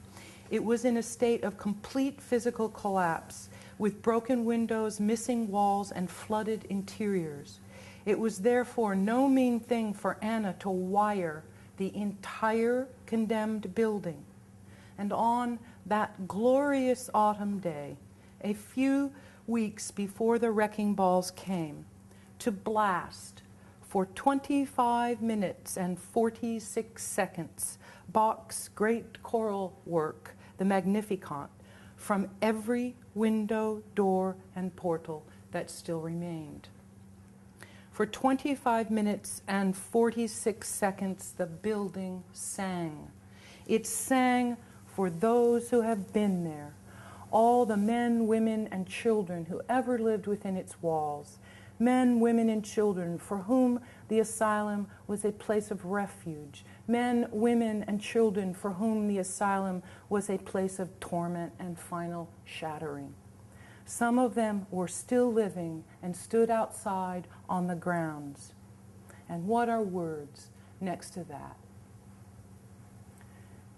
It was in a state of complete physical collapse, with broken windows, missing walls, and flooded interiors. It was therefore no mean thing for Anna to wire the entire condemned building. And on that glorious autumn day, a few weeks before the wrecking balls came, to blast for 25 minutes and 46 seconds Bach's great choral work, the Magnificat, from every window, door, and portal that still remained. For 25 minutes and 46 seconds, the building sang. It sang for those who have been there, all the men, women, and children who ever lived within its walls, men, women, and children for whom the asylum was a place of refuge, men, women, and children for whom the asylum was a place of torment and final shattering. Some of them were still living and stood outside on the grounds. And what are words next to that?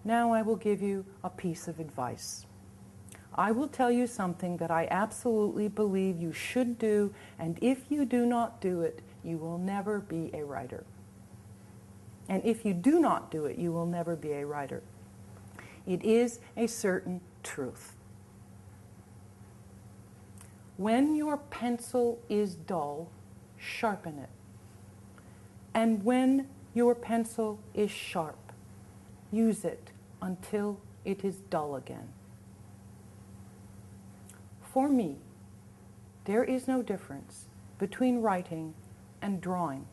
Now I will give you a piece of advice. I will tell you something that I absolutely believe you should do, and if you do not do it, you will never be a writer. And if you do not do it, you will never be a writer. It is a certain truth. When your pencil is dull, sharpen it. And when your pencil is sharp, use it until it is dull again. For me, there is no difference between writing and drawing.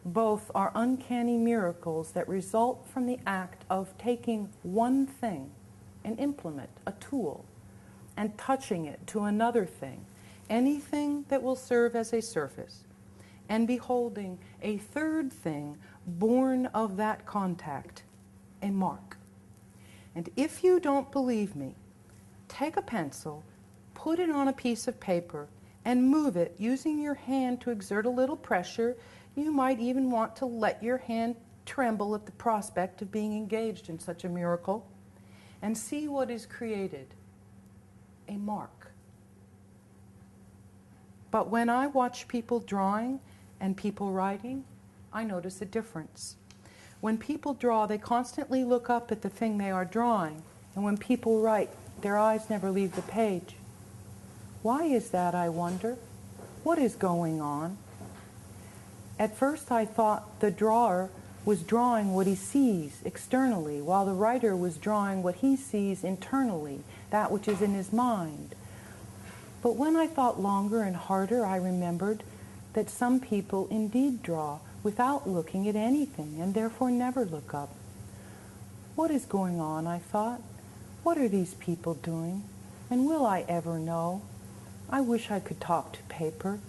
Both are uncanny miracles that result from the act of taking one thing, an implement, a tool, and touching it to another thing, anything that will serve as a surface, and beholding a third thing born of that contact, a mark. And if you don't believe me, take a pencil, put it on a piece of paper, and move it using your hand to exert a little pressure. You might even want to let your hand tremble at the prospect of being engaged in such a miracle, and see what is created, a mark. But when I watch people drawing and people writing, I notice a difference. When people draw, they constantly look up at the thing they are drawing, and when people write, their eyes never leave the page. Why is that, I wonder? What is going on? At first I thought the drawer was drawing what he sees externally, while the writer was drawing what he sees internally, that which is in his mind. But when I thought longer and harder, I remembered that some people indeed draw without looking at anything, and therefore never look up. What is going on, I thought? What are these people doing? And will I ever know? I wish I could talk to paper.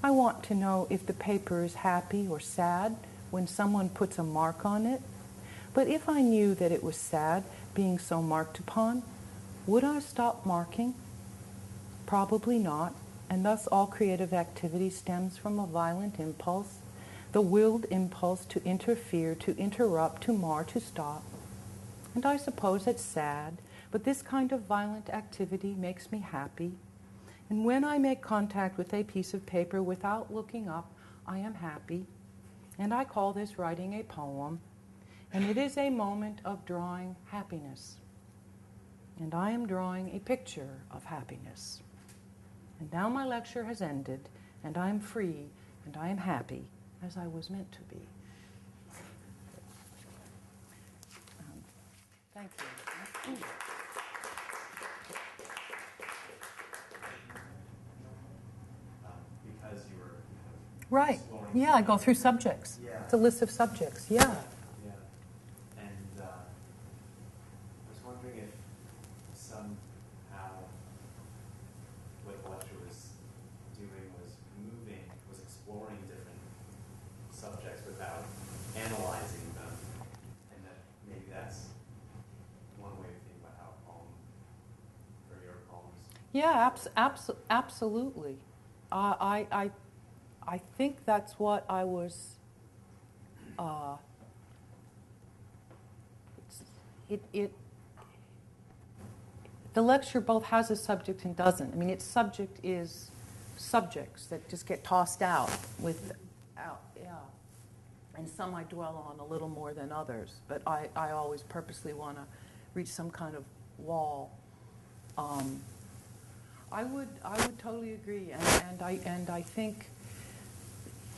I want to know if the paper is happy or sad when someone puts a mark on it. But if I knew that it was sad, being so marked upon, would I stop marking? Probably not, and thus all creative activity stems from a violent impulse, the willed impulse to interfere, to interrupt, to mar, to stop. And I suppose it's sad, but this kind of violent activity makes me happy. And when I make contact with a piece of paper without looking up, I am happy. And I call this writing a poem. And it is a moment of drawing happiness. And I am drawing a picture of happiness. And now my lecture has ended, and I am free, and I am happy, as I was meant to be. Thank you. Because you were Right. Yeah, I go through subjects. Yeah. It's a list of subjects. Yeah. Yeah. And I was wondering if somehow what the lecture was doing was exploring different subjects without analyzing them, and that maybe that's one way to think about how a poem, or your poems. Yeah, absolutely. I think that's what I was. The lecture both has a subject and doesn't. I mean, its subject is subjects that just get tossed out yeah. And some I dwell on a little more than others, but I always purposely want to reach some kind of wall. I would totally agree, and I think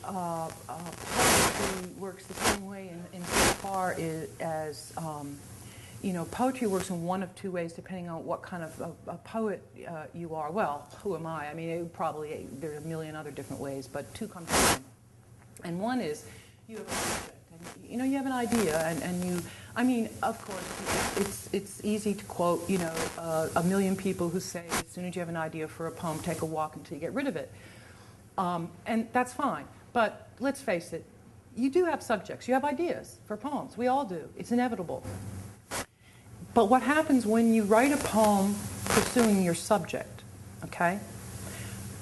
poetry works the same way in so far as poetry works in one of two ways depending on what kind of a poet you are. Well, who am I? I mean, there are a million other different ways, but two come to mind. And one is you have a subject, and you have an idea, and you. I mean, of course, it's easy to quote, a million people who say, as soon as you have an idea for a poem, take a walk until you get rid of it. And that's fine. But let's face it, you do have subjects. You have ideas for poems. We all do. It's inevitable. But what happens when you write a poem pursuing your subject, okay?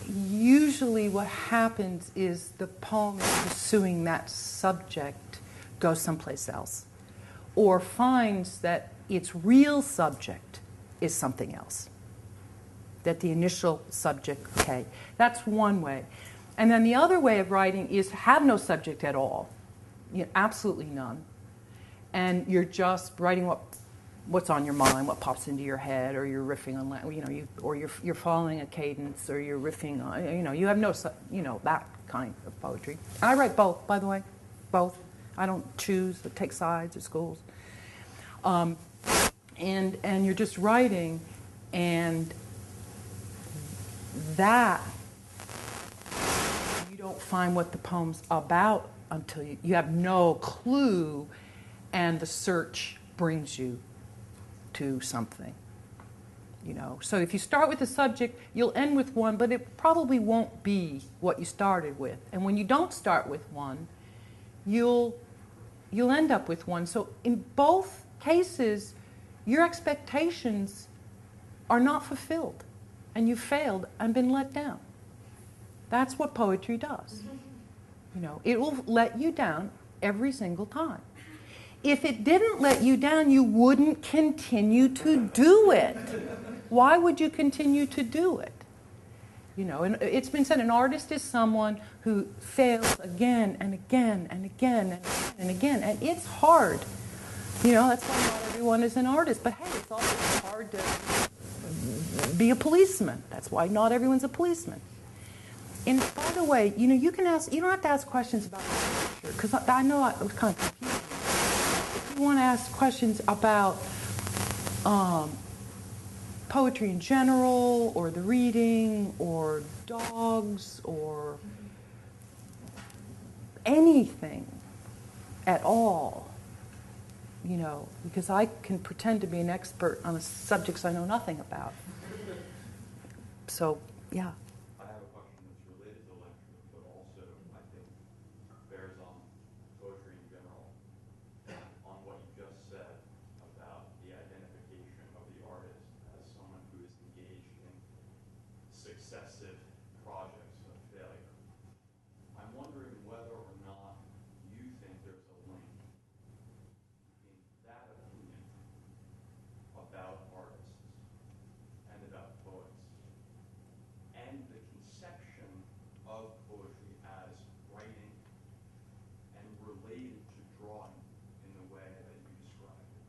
Usually what happens is the poem is pursuing that subject goes someplace else, or finds that its real subject is something else, that the initial subject, okay, that's one way. And then the other way of writing is to have no subject at all, absolutely none, and you're just writing what's on your mind, what pops into your head, or you're riffing on, or you're following a cadence, or you're riffing on, you have no, that kind of poetry. I write both, by the way. both. I don't choose or take sides at schools. And you're just writing, and that you don't find what the poem's about until you have no clue, and the search brings you to something. You know, so if you start with a subject, you'll end with one, but it probably won't be what you started with. And when you don't start with one, you'll end up with one. So in both cases, your expectations are not fulfilled, and you failed and been let down. That's what poetry does. You know, it will let you down every single time. If it didn't let you down, you wouldn't continue to do it. Why would you continue to do it? You know, and it's been said an artist is someone who fails again and again and again and again. And it's hard. You know, that's why not everyone is an artist. But hey, it's also hard to be a policeman. That's why not everyone's a policeman. And by the way, you know, you don't have to ask questions about literature, because I know it was kind of confusing. If you want to ask questions about poetry in general, or the reading, or dogs, or anything at all, you know, because I can pretend to be an expert on subjects I know nothing about. So, yeah. I have a question that's related to lecture, but also I think bears on poetry in general, on what you just said about the identification of the artist as someone who is engaged in successive projects of failure. I'm wondering whether or not you think there's a link between that opinion about artists and about poets and the conception of poetry as writing and related to drawing in the way that you described it.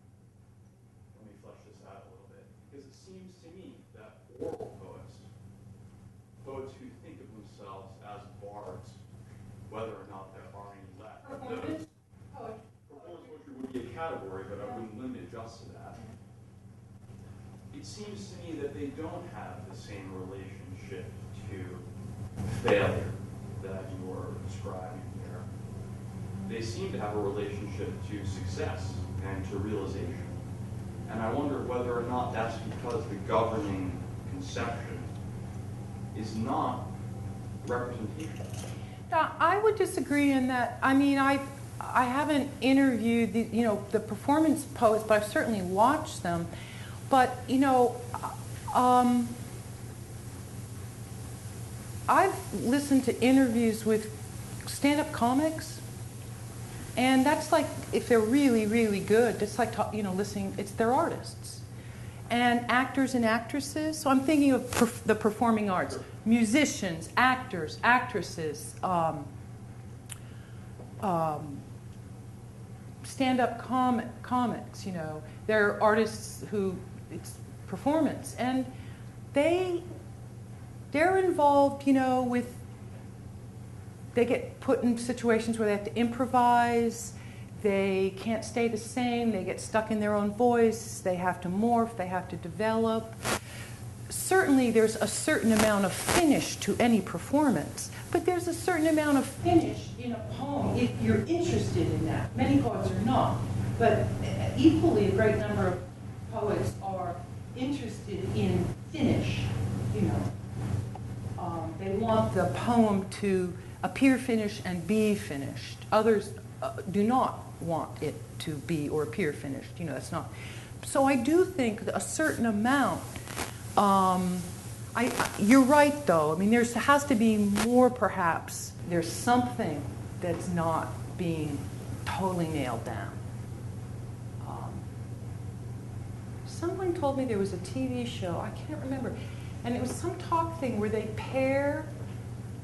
Let me flesh this out a little bit, because it seems to me that oral poets who think of themselves as bards, whether or not there are any left. Performance poetry would be a category, but I wouldn't limit it just to that. It seems to me that they don't have the same relationship to failure that you are describing here. They seem to have a relationship to success and to realization. And I wonder whether or not that's because the governing conception is not representation. Now, I would disagree in that. I mean, I haven't interviewed the performance poets, but I've certainly watched them. But you know, I've listened to interviews with stand-up comics, and that's like, if they're really, really good, it's like listening. They're artists, and actors and actresses. So I'm thinking of the performing arts: musicians, actors, actresses, stand-up comics. You know, they're artists who it's performance, and they're involved. You know, with they get put in situations where they have to improvise. They can't stay the same. They get stuck in their own voice. They have to morph. They have to develop. Certainly, there's a certain amount of finish to any performance, but there's a certain amount of finish in a poem if you're interested in that. Many poets are not, but equally a great number of poets are interested in finish. You know, they want the poem to appear finished and be finished. Others do not want it to be or appear finished. You know, that's not. So I do think that a certain amount. You're right, though. I mean, there has to be more, perhaps. There's something that's not being totally nailed down. Someone told me there was a TV show, I can't remember, and it was some talk thing where they pair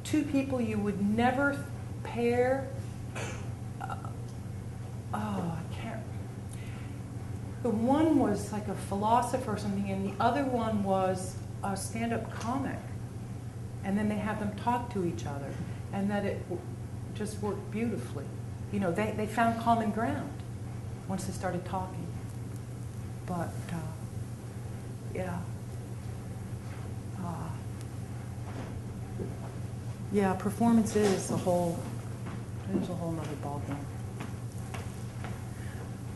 two people you would never pair. I can't. The one was like a philosopher or something, and the other one was a stand-up comic. And then they have them talk to each other, and that it just worked beautifully. they found common ground once they started talking. But, yeah. Yeah, performance is a whole nother ballgame.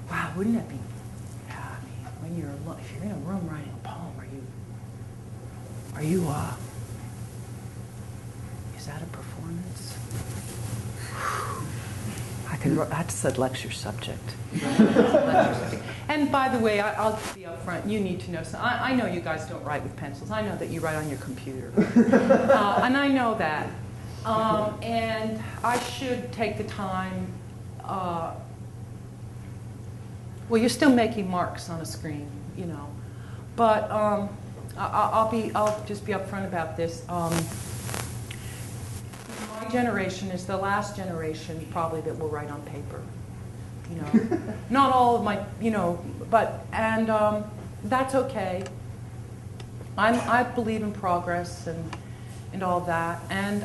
Wow, wouldn't it be? Yeah, I mean, when if you're in a room writing a poem, is that a performance? That's a lecture subject. And by the way, I'll just be up front. You need to know. I know you guys don't write with pencils. I know that you write on your computer. And I know that. And I should take the time. Well, you're still making marks on a screen, But I'll just be upfront about this. My generation is the last generation probably that will write on paper. Not all of my, but that's okay. I believe in progress and all that, and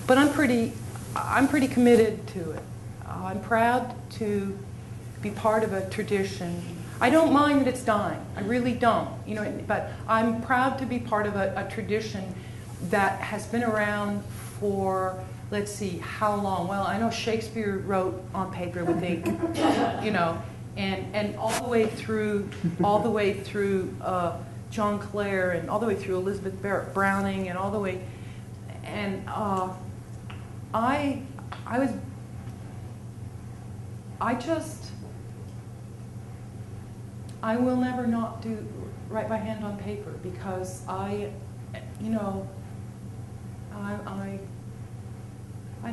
but I'm pretty committed to it. I'm proud to be part of a tradition. I don't mind that it's dying. I really don't. But I'm proud to be part of a tradition that has been around for, let's see, how long? Well, I know Shakespeare wrote on paper with ink, and all the way through John Clare, and all the way through Elizabeth Barrett Browning, and all the way, and I will never not write by hand on paper, because I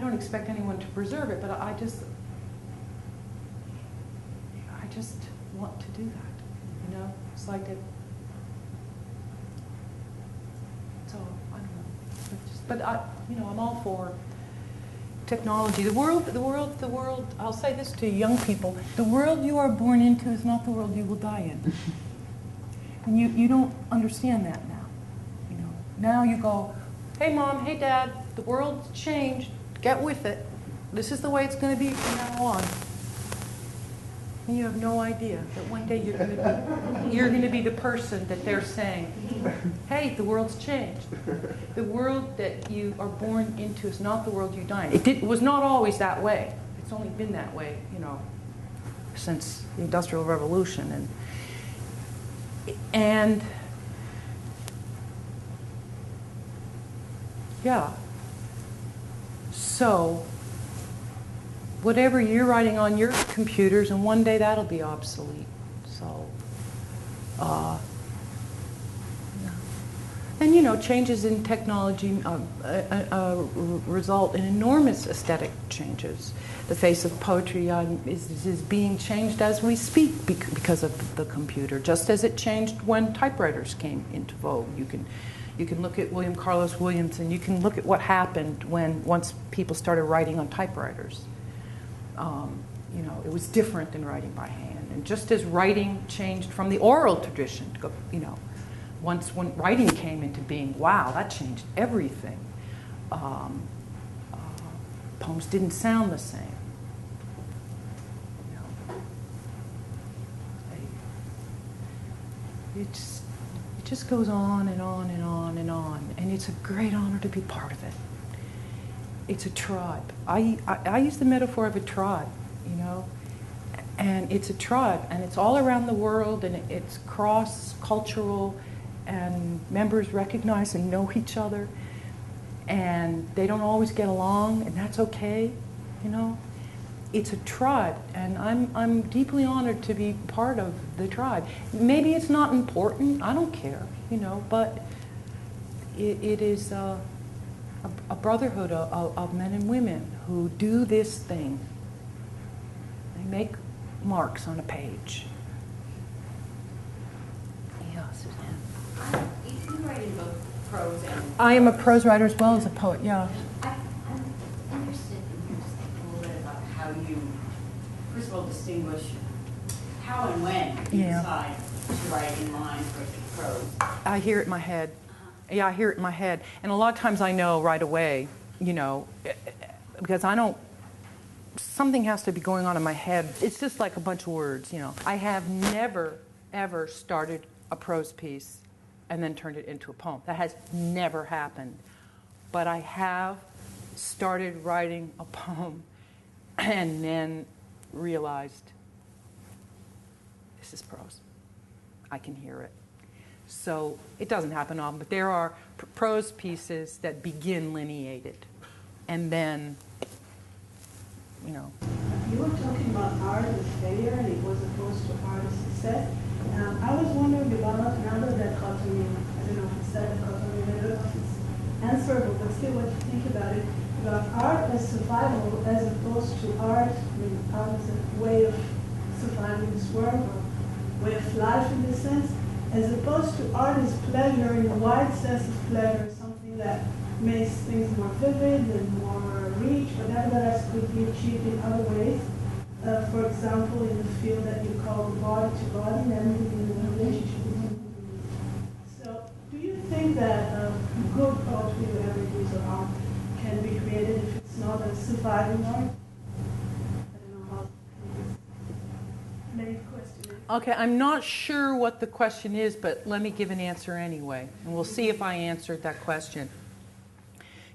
don't expect anyone to preserve it, but I just want to do that. It's like it. So I don't know. But I'm all for technology. The world. I'll say this to young people: the world you are born into is not the world you will die in. And you don't understand that now. Now you go, hey mom, hey dad, the world's changed. Get with it. This is the way it's going to be from now on. And you have no idea that one day you're going to be the person that they're saying, hey, the world's changed. The world that you are born into is not the world you die in. It was not always that way. It's only been that way, since the Industrial Revolution. And yeah. So, whatever you're writing on your computers, and one day that'll be obsolete. So, and changes in technology result in enormous aesthetic changes. The face of poetry is being changed as we speak because of the computer, just as it changed when typewriters came into vogue. You can look at William Carlos Williams, and you can look at what happened once people started writing on typewriters. It was different than writing by hand. And just as writing changed from the oral tradition, when writing came into being, wow, that changed everything. Poems didn't sound the same. It just goes on and on and on and on, and it's a great honor to be part of it. It's a tribe. I use the metaphor of a tribe, and it's a tribe, and it's all around the world, and it's cross-cultural, and members recognize and know each other, and they don't always get along, and that's okay, It's a tribe, and I'm deeply honored to be part of the tribe. Maybe it's not important, I don't care, but it is a brotherhood of men and women who do this thing. They make marks on a page. Yeah, Suzanne. You write in both prose and... I am a prose writer as well as a poet, yeah. I'm interested in hearing just a little bit about how you, first of all, distinguish how and when you decide to write in lines versus prose. I hear it in my head. Yeah, I hear it in my head. And a lot of times I know right away, because I don't something has to be going on in my head. It's just like a bunch of words, you know. I have never, ever started a prose piece and then turned it into a poem. That has never happened. But I have started writing a poem and then realized this is prose. I can hear it. So it doesn't happen often, but there are prose pieces that begin lineated. And then, you know. You were talking about art as failure, and it was opposed to art as success. I was wondering about another dichotomy. I don't know if it's that dichotomy, I don't know if it's answerable, but still what you think about it. About art as survival as opposed to art, I mean, art as a way of surviving this world, or way of life in this sense, as opposed to art as pleasure in a wide sense of pleasure, something that makes things more vivid and more rich, but nevertheless could be achieved in other ways. For example, in the field that you call the body-to-body, namely in the relationship with human beings. So, do you think that good poetry, whatever it is, or art, can be created if it's not a surviving art? I don't know how many questions. Okay, I'm not sure what the question is, but let me give an answer anyway, and we'll see if I answered that question.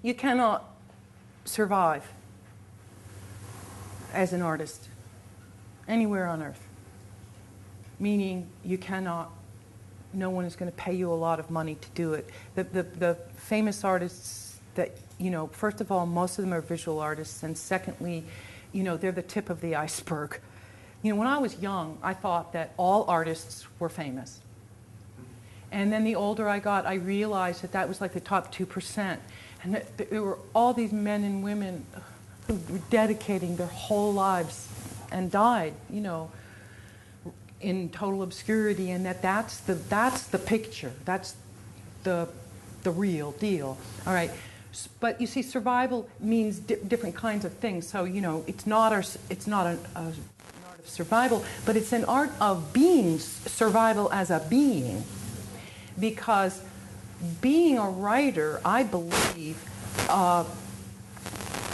You cannot survive as an artist anywhere on earth. Meaning you cannot, no one is going to pay you a lot of money to do it. The famous artists that, you know, first of all, most of them are visual artists, and secondly, you know, they're the tip of the iceberg. You know, when I was young, I thought that all artists were famous. And then the older I got, I realized that that was like the top 2%. And that there were all these men and women who were dedicating their whole lives and died, you know, in total obscurity, and that's the picture. That's the real deal. All right. But you see, survival means different kinds of things. So, you know, it's not an art of survival, but it's an art of being, survival as a being. Because being a writer, I believe,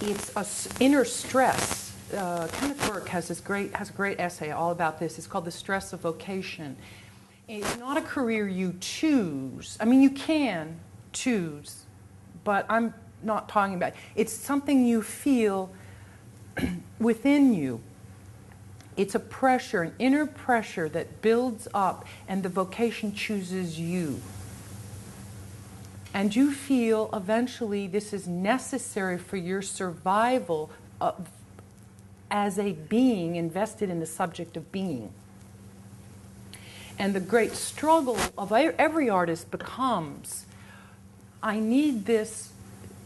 it's an inner stress. Kenneth Burke has a great essay all about this. It's called The Stress of Vocation. It's not a career you choose. I mean, you can choose, but I'm not talking about it. It's something you feel within you. It's a pressure, an inner pressure that builds up, and the vocation chooses you. And you feel eventually this is necessary for your survival as a being invested in the subject of being. And the great struggle of every artist becomes, I need this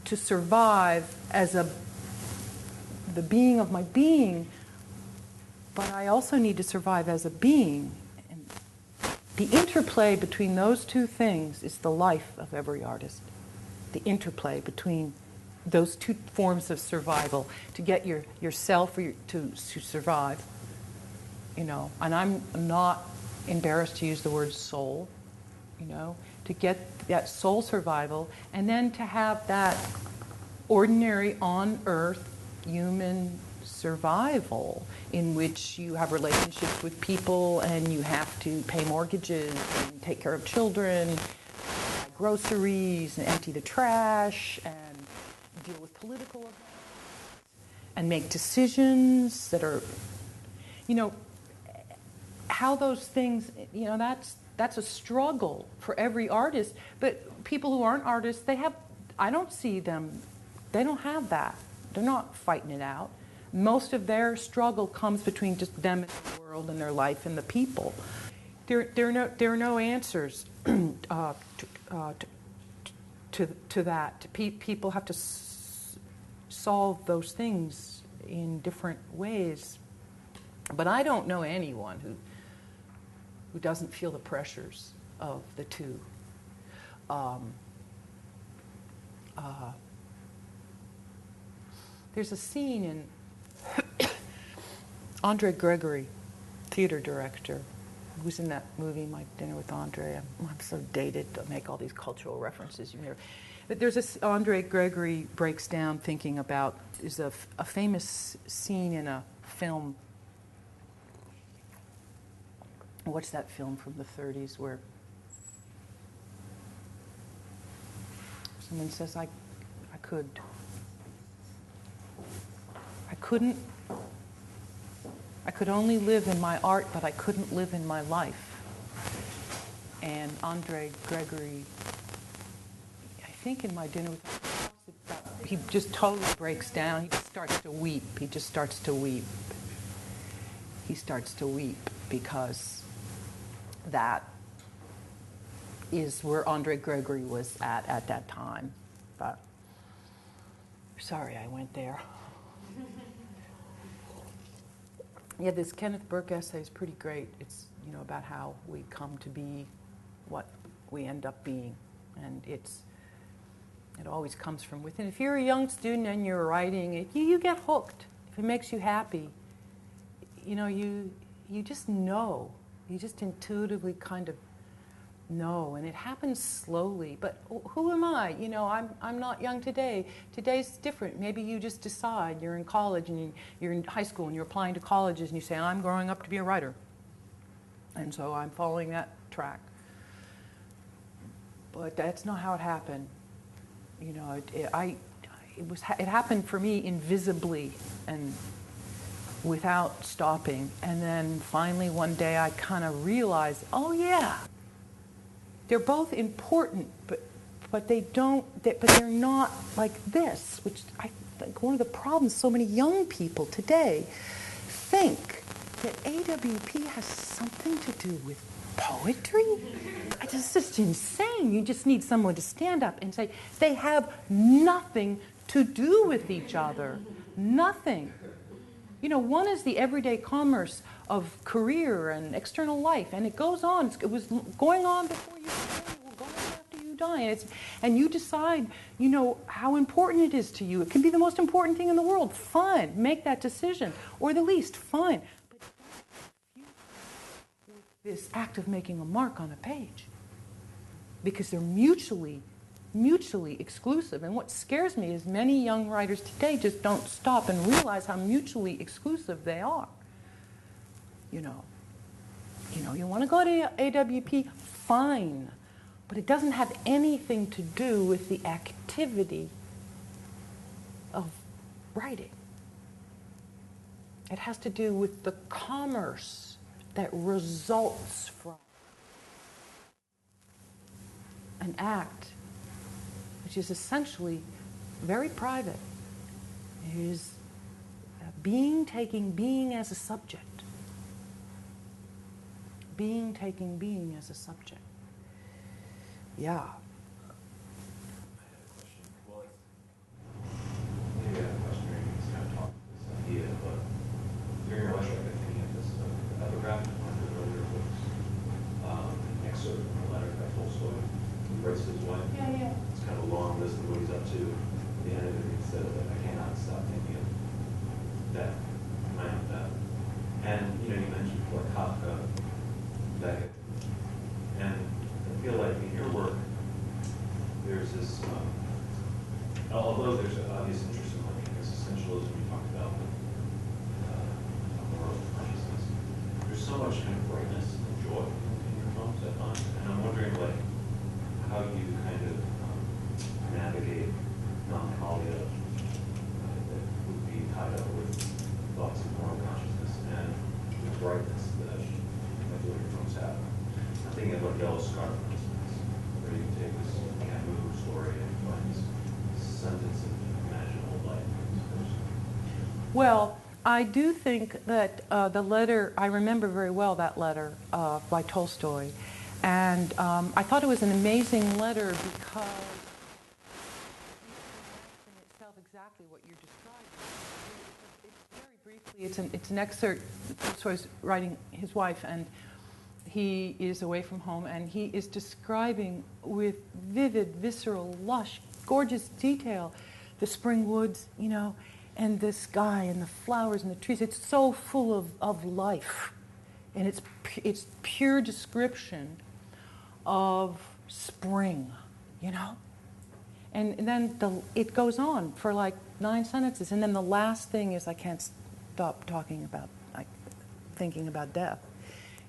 to survive as the being of my being, but I also need to survive as a being. And the interplay between those two things is the life of every artist. The interplay between those two forms of survival, to get yourself to survive, you know. And I'm not embarrassed to use the word soul, you know, to get that soul survival, and then to have that ordinary on earth human survival in which you have relationships with people and you have to pay mortgages and take care of children, buy groceries and empty the trash and deal with political events and make decisions that are, you know, how those things, you know, that's a struggle for every artist. But people who aren't artists, I don't see them, they don't have that. They're not fighting it out. Most of their struggle comes between just them and the world and their life and the people. There are no answers to that. People have to solve those things in different ways. But I don't know anyone who doesn't feel the pressures of the two. There's a scene in Andre Gregory, theater director, who was in that movie, My Dinner with Andre. I'm so dated to make all these cultural references. You know, But there's Andre Gregory breaks down thinking about, is a famous scene in a film. What's that film from the 30s where someone says, I could only live in my art, but I couldn't live in my life. And Andre Gregory, I think in My Dinner with he just totally breaks down. He just starts to weep. He just starts to weep. He starts to weep because that is where Andre Gregory was at that time. But sorry I went there. Yeah, this Kenneth Burke essay is pretty great. It's, about how we come to be what we end up being. And it always comes from within. If you're a young student and you're writing it, you get hooked. If it makes you happy, you just know. You just intuitively kind of know, and it happens slowly. But who am I? I'm not young today. Today's different. Maybe you just decide you're in college and you're in high school and you're applying to colleges and you say, I'm growing up to be a writer. And so I'm following that track. But that's not how it happened. It happened for me invisibly and without stopping. And then finally one day I kind of realized, oh yeah, they're both important, but they're not like this, which I think one of the problems so many young people today think that AWP has something to do with poetry. It's just insane. You just need someone to stand up and say, they have nothing to do with each other. Nothing. One is the everyday commerce of career and external life, and it goes on. It was going on before you die, it will go on after you die. And you decide, how important it is to you. It can be the most important thing in the world. Fine. Make that decision. Or the least. Fine. But don't confuse this act of making a mark on a page. Because they're mutually exclusive. And what scares me is many young writers today just don't stop and realize how mutually exclusive they are. You want to go to AWP, fine. But it doesn't have anything to do with the activity of writing. It has to do with the commerce that results from an act which is essentially very private. It is taking being as a subject. Taking being as a subject. Yeah. Maybe I have a question, maybe it's kind of talk this idea, but during your lecture, I've been thinking of this epigraph in one of the earlier books, an excerpt from a letter by Tolstoy. He writes to his wife. Yeah. It's kind of a long list of what he's up to. At the end of it, he said, I cannot stop thinking of that, my own death. And, you mentioned like Kafka, Beckett. And I feel like in your work, there's this, although there's an obvious interest in like existentialism you talked about with moral consciousness, there's so much kind of brightness and joy in your films at times. And I'm wondering like how you kind of navigate melancholia that would be tied up with thoughts of moral consciousness and the brightness that your films have. I'm thinking of like Yellow Scarf, for instance, where you can take this Camus story and find this sentence of imaginable light. Well, I do think that the letter, I remember very well that letter by Tolstoy. And I thought it was an amazing letter because it's in itself exactly what you're describing. It's very briefly, it's an excerpt. Tolstoy's writing his wife, and he is away from home, and he is describing with vivid, visceral, lush, gorgeous detail the spring woods, and the sky and the flowers and the trees. It's so full of life, and it's pure description of spring, And then it goes on for like 9 sentences. And then the last thing is I can't stop talking about, like, thinking about death,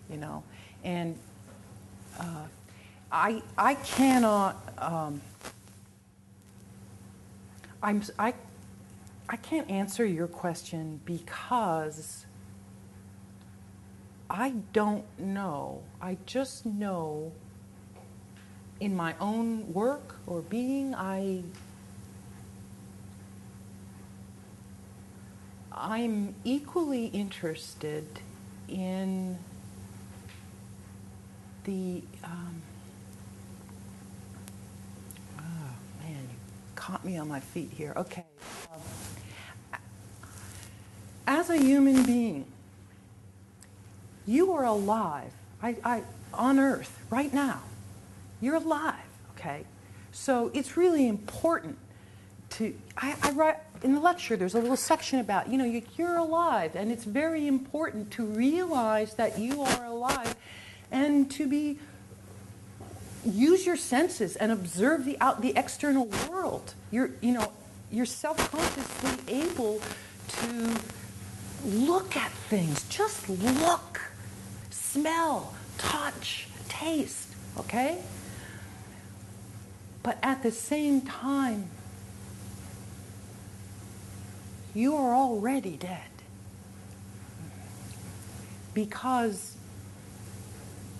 you know. And I cannot, I can't answer your question because I don't know. I just know in my own work or being, I'm equally interested in the, oh man, you caught me on my feet here. Okay. As a human being, you are alive on Earth right now. You're alive, okay? So it's really important to, I write, in the lecture there's a little section about, you know, you're alive, and it's very important to realize that you are alive and to use your senses and observe the external world. You're self-consciously able to look at things. Just look, smell, touch, taste, okay? But at the same time, you are already dead. Because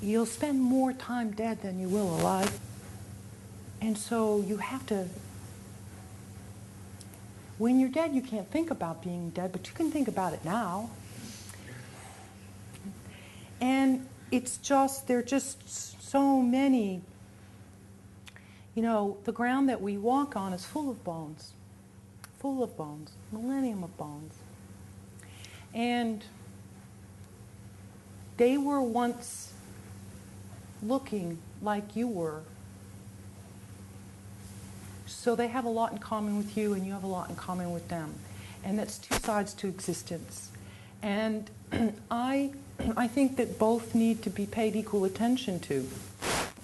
you'll spend more time dead than you will alive. And so you have to, when you're dead, you can't think about being dead, but you can think about it now. And it's just, there are just so many, you know, the ground that we walk on is full of bones, millennium of bones. And they were once looking like you were. So they have a lot in common with you, and you have a lot in common with them. And that's two sides to existence. And I think that both need to be paid equal attention to.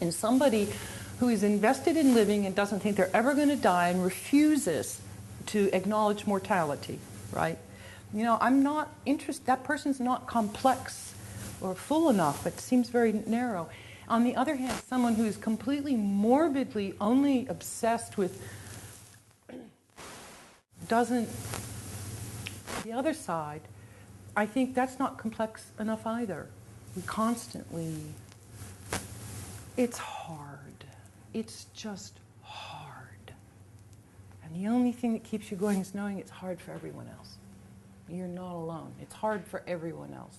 And somebody who is invested in living and doesn't think they're ever going to die and refuses to acknowledge mortality, right? You know, I'm not interested, that person's not complex or full enough. It seems very narrow. On the other hand, someone who's completely morbidly only obsessed with doesn't, the other side, I think that's not complex enough either. We constantly, it's hard. It's just hard. And the only thing that keeps you going is knowing it's hard for everyone else. You're not alone. It's hard for everyone else.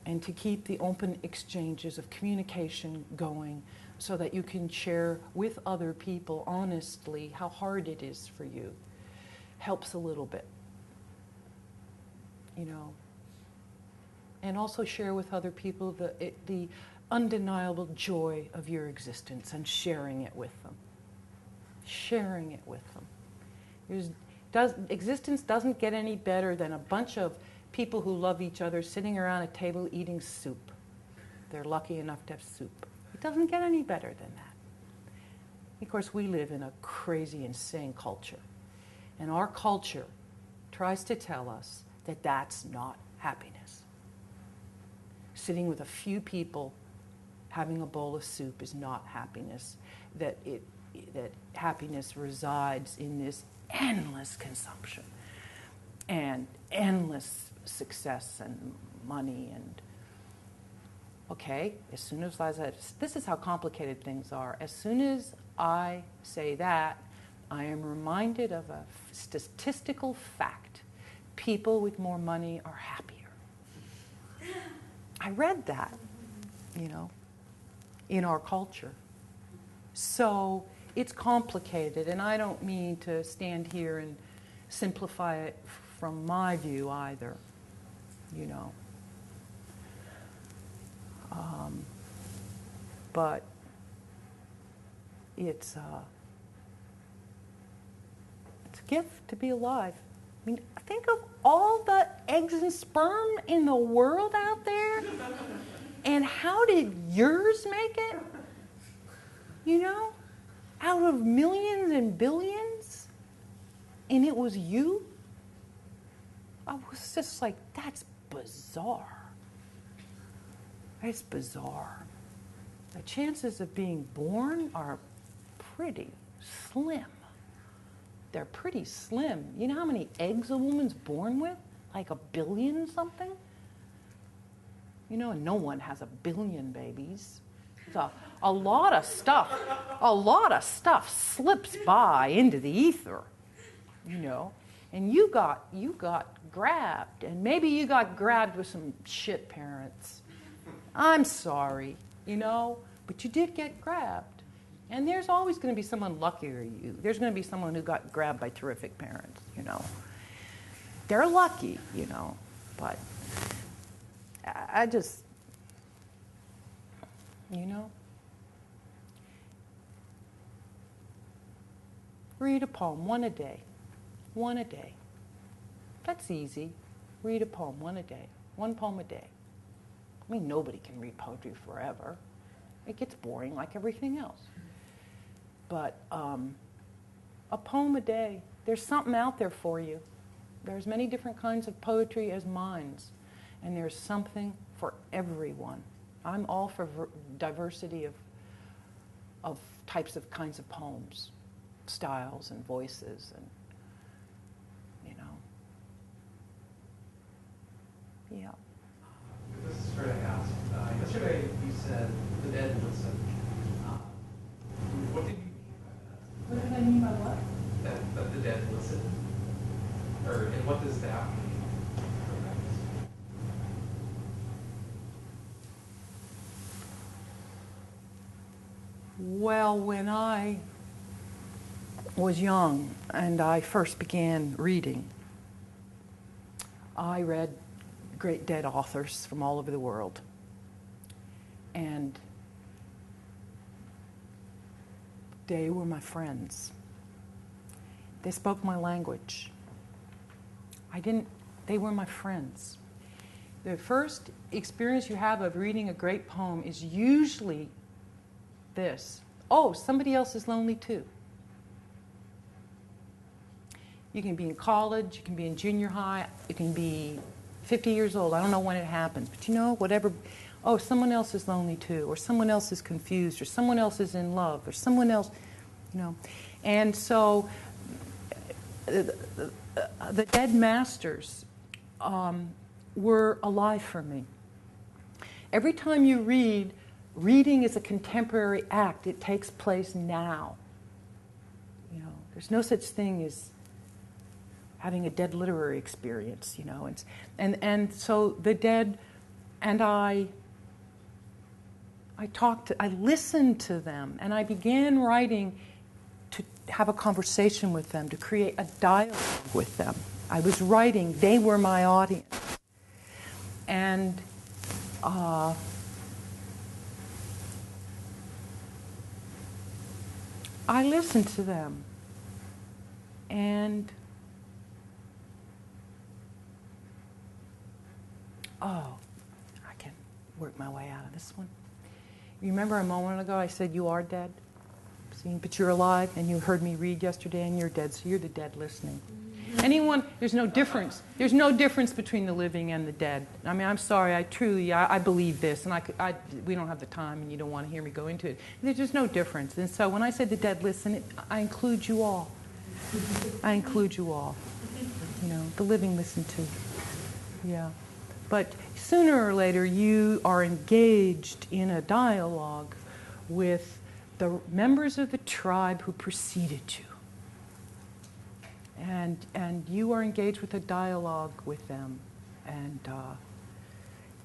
And to keep the open exchanges of communication going so that you can share with other people honestly how hard it is for you helps a little bit, you know. And also share with other people the undeniable joy of your existence and sharing it with them. Sharing it with them. Existence doesn't get any better than a bunch of people who love each other sitting around a table eating soup. They're lucky enough to have soup. It doesn't get any better than that. Of course, we live in a crazy, insane culture. And our culture tries to tell us that that's not happiness. Sitting with a few people having a bowl of soup is not happiness. That happiness resides in this endless consumption and endless success and money and, okay, as soon as this is how complicated things are. As soon as I say that, I am reminded of a statistical fact. People with more money are happier. I read that, you know, in our culture. So it's complicated, and I don't mean to stand here and simplify it from my view either, you know. But it's a gift to be alive. I mean, think of all the eggs and sperm in the world out there, and how did yours make it? You know? out of millions and billions, and it was you? I was just like, that's bizarre. It's bizarre. The chances of being born are pretty slim. They're pretty slim. You know how many eggs a woman's born with? Like 1 billion something? You know, and no one has 1 billion babies. So a lot of stuff slips by into the ether, you know. And you got grabbed, and maybe you got grabbed with some shit parents. I'm sorry, you know, but you did get grabbed. And there's always going to be someone luckier than you. There's going to be someone who got grabbed by terrific parents, you know. They're lucky, you know, but I just, you know. Read a poem, one a day. One a day. That's easy. Read a poem, one a day. One poem a day. I mean, nobody can read poetry forever. It gets boring like everything else. But a poem a day, there's something out there for you. There's many different kinds of poetry as minds, and there's something for everyone. I'm all for diversity of types of kinds of poems, styles and voices, and, you know. Yeah. This is for to ask. Yesterday you said the dead listen. What did you mean by that? What did I mean by what? That the dead listen? And what does that mean? Well, when I was young and I first began reading, I read great dead authors from all over the world. And they were my friends. They spoke my language. They were my friends. The first experience you have of reading a great poem is usually this: oh, somebody else is lonely too. You can be in college, you can be in junior high, you can be 50 years old. I don't know when it happens, but you know, whatever. Oh, someone else is lonely too, or someone else is confused, or someone else is in love, or someone else, you know. And so the dead masters were alive for me. Every time you read, reading is a contemporary act. It takes place now. You know, there's no such thing as having a dead literary experience, you know. And so the dead and I listened to them, and I began writing to have a conversation with them, to create a dialogue with them. I was writing, they were my audience. And I listened to them, and I can work my way out of this one. You remember a moment ago I said you are dead? See, but you're alive, and you heard me read yesterday, and you're dead, so you're the dead listening. Anyone, there's no difference. There's no difference between the living and the dead. I mean, I'm sorry, I believe this, and we don't have the time, and you don't want to hear me go into it. There's just no difference. And so when I say the dead listen, I include you all. I include you all. You know, the living listen too. Yeah. But sooner or later, you are engaged in a dialogue with the members of the tribe who preceded you. And you are engaged with a dialogue with them. And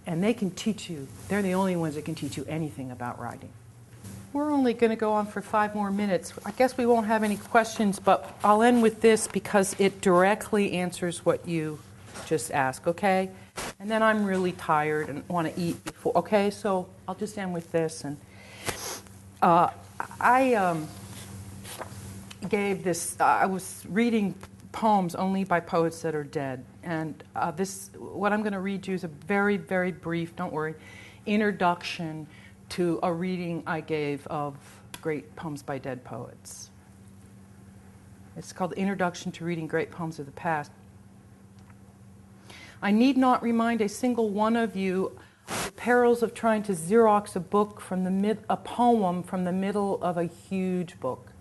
they can teach you. They're the only ones that can teach you anything about writing. We're only going to go on for 5 more minutes. I guess we won't have any questions, but I'll end with this because it directly answers what you just asked, okay? And then I'm really tired and want to eat before, okay? So I'll just end with this. And I gave this, I was reading poems only by poets that are dead. And what I'm going to read you is a very, very brief, don't worry, introduction to a reading I gave of great poems by dead poets. It's called Introduction to Reading Great Poems of the Past. I need not remind a single one of you of the perils of trying to Xerox a poem from the middle of a huge book.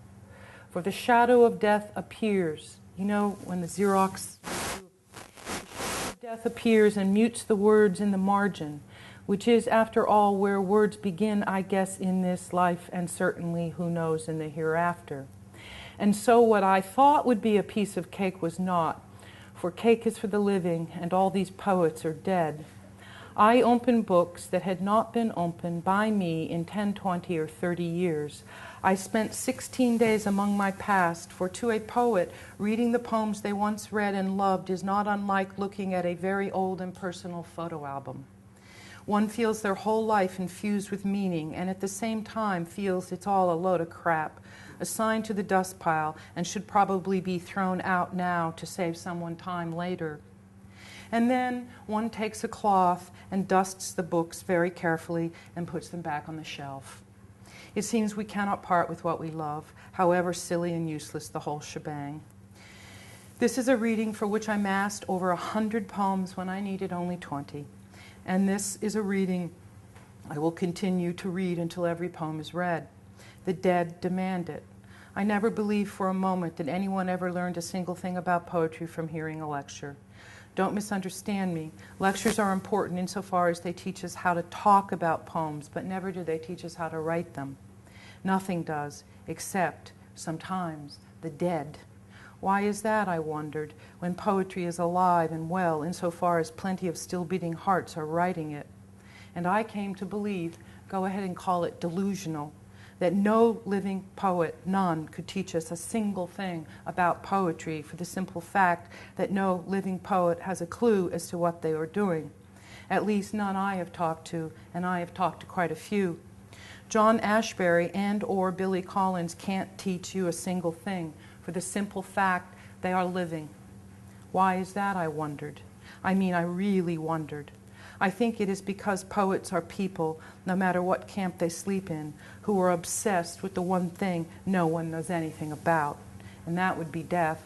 For the shadow of death appears. You know, when the Xerox of death appears and mutes the words in the margin, which is, after all, where words begin, I guess, in this life, and certainly, who knows, in the hereafter. And so what I thought would be a piece of cake was not, for cake is for the living, and all these poets are dead. I opened books that had not been opened by me in 10, 20, or 30 years. I spent 16 days among my past, for to a poet, reading the poems they once read and loved is not unlike looking at a very old and personal photo album. One feels their whole life infused with meaning, and at the same time feels it's all a load of crap, assigned to the dust pile, and should probably be thrown out now to save someone time later. And then one takes a cloth and dusts the books very carefully and puts them back on the shelf. It seems we cannot part with what we love, however silly and useless the whole shebang. This is a reading for which I massed over 100 poems when I needed only 20. And this is a reading I will continue to read until every poem is read. The dead demand it. I never believed for a moment that anyone ever learned a single thing about poetry from hearing a lecture. Don't misunderstand me. Lectures are important insofar as they teach us how to talk about poems, but never do they teach us how to write them. Nothing does, except, sometimes, the dead. Why is that, I wondered, when poetry is alive and well insofar as plenty of still-beating hearts are writing it? And I came to believe, go ahead and call it delusional, that no living poet, none, could teach us a single thing about poetry for the simple fact that no living poet has a clue as to what they are doing. At least none I have talked to, and I have talked to quite a few. John Ashbery and or Billy Collins can't teach you a single thing for the simple fact they are living. Why is that, I wondered. I really wondered. I think it is because poets are people, no matter what camp they sleep in, who are obsessed with the one thing no one knows anything about, and that would be death.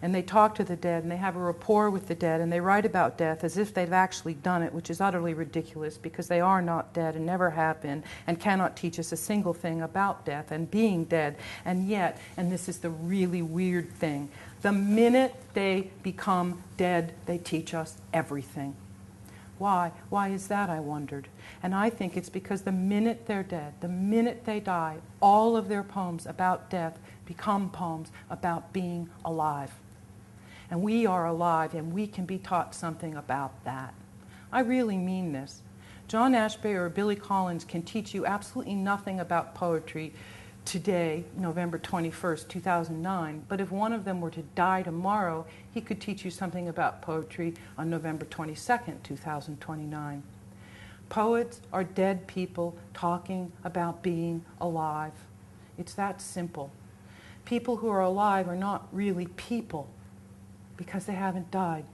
And they talk to the dead, and they have a rapport with the dead, and they write about death as if they've actually done it, which is utterly ridiculous because they are not dead and never have been and cannot teach us a single thing about death and being dead. And yet, and this is the really weird thing, the minute they become dead, they teach us everything. Why? Why is that, I wondered. And I think it's because the minute they're dead, the minute they die, all of their poems about death become poems about being alive. And we are alive, and we can be taught something about that. I really mean this. John Ashbery or Billy Collins can teach you absolutely nothing about poetry today, November 21st, 2009, but if one of them were to die tomorrow, he could teach you something about poetry on November 22nd, 2029. Poets are dead people talking about being alive. It's that simple. People who are alive are not really people because they haven't died.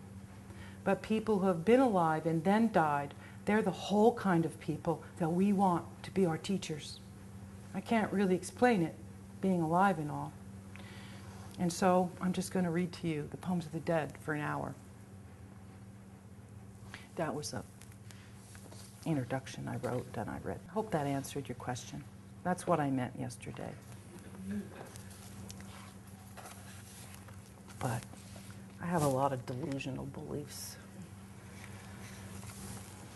But people who have been alive and then died, they're the whole kind of people that we want to be our teachers. I can't really explain it, being alive and all. And so I'm just going to read to you the Poems of the Dead for an hour. That was an introduction I wrote and I read. Hope that answered your question. That's what I meant yesterday. But I have a lot of delusional beliefs.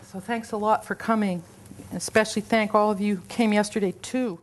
So thanks a lot for coming. And especially thank all of you who came yesterday too.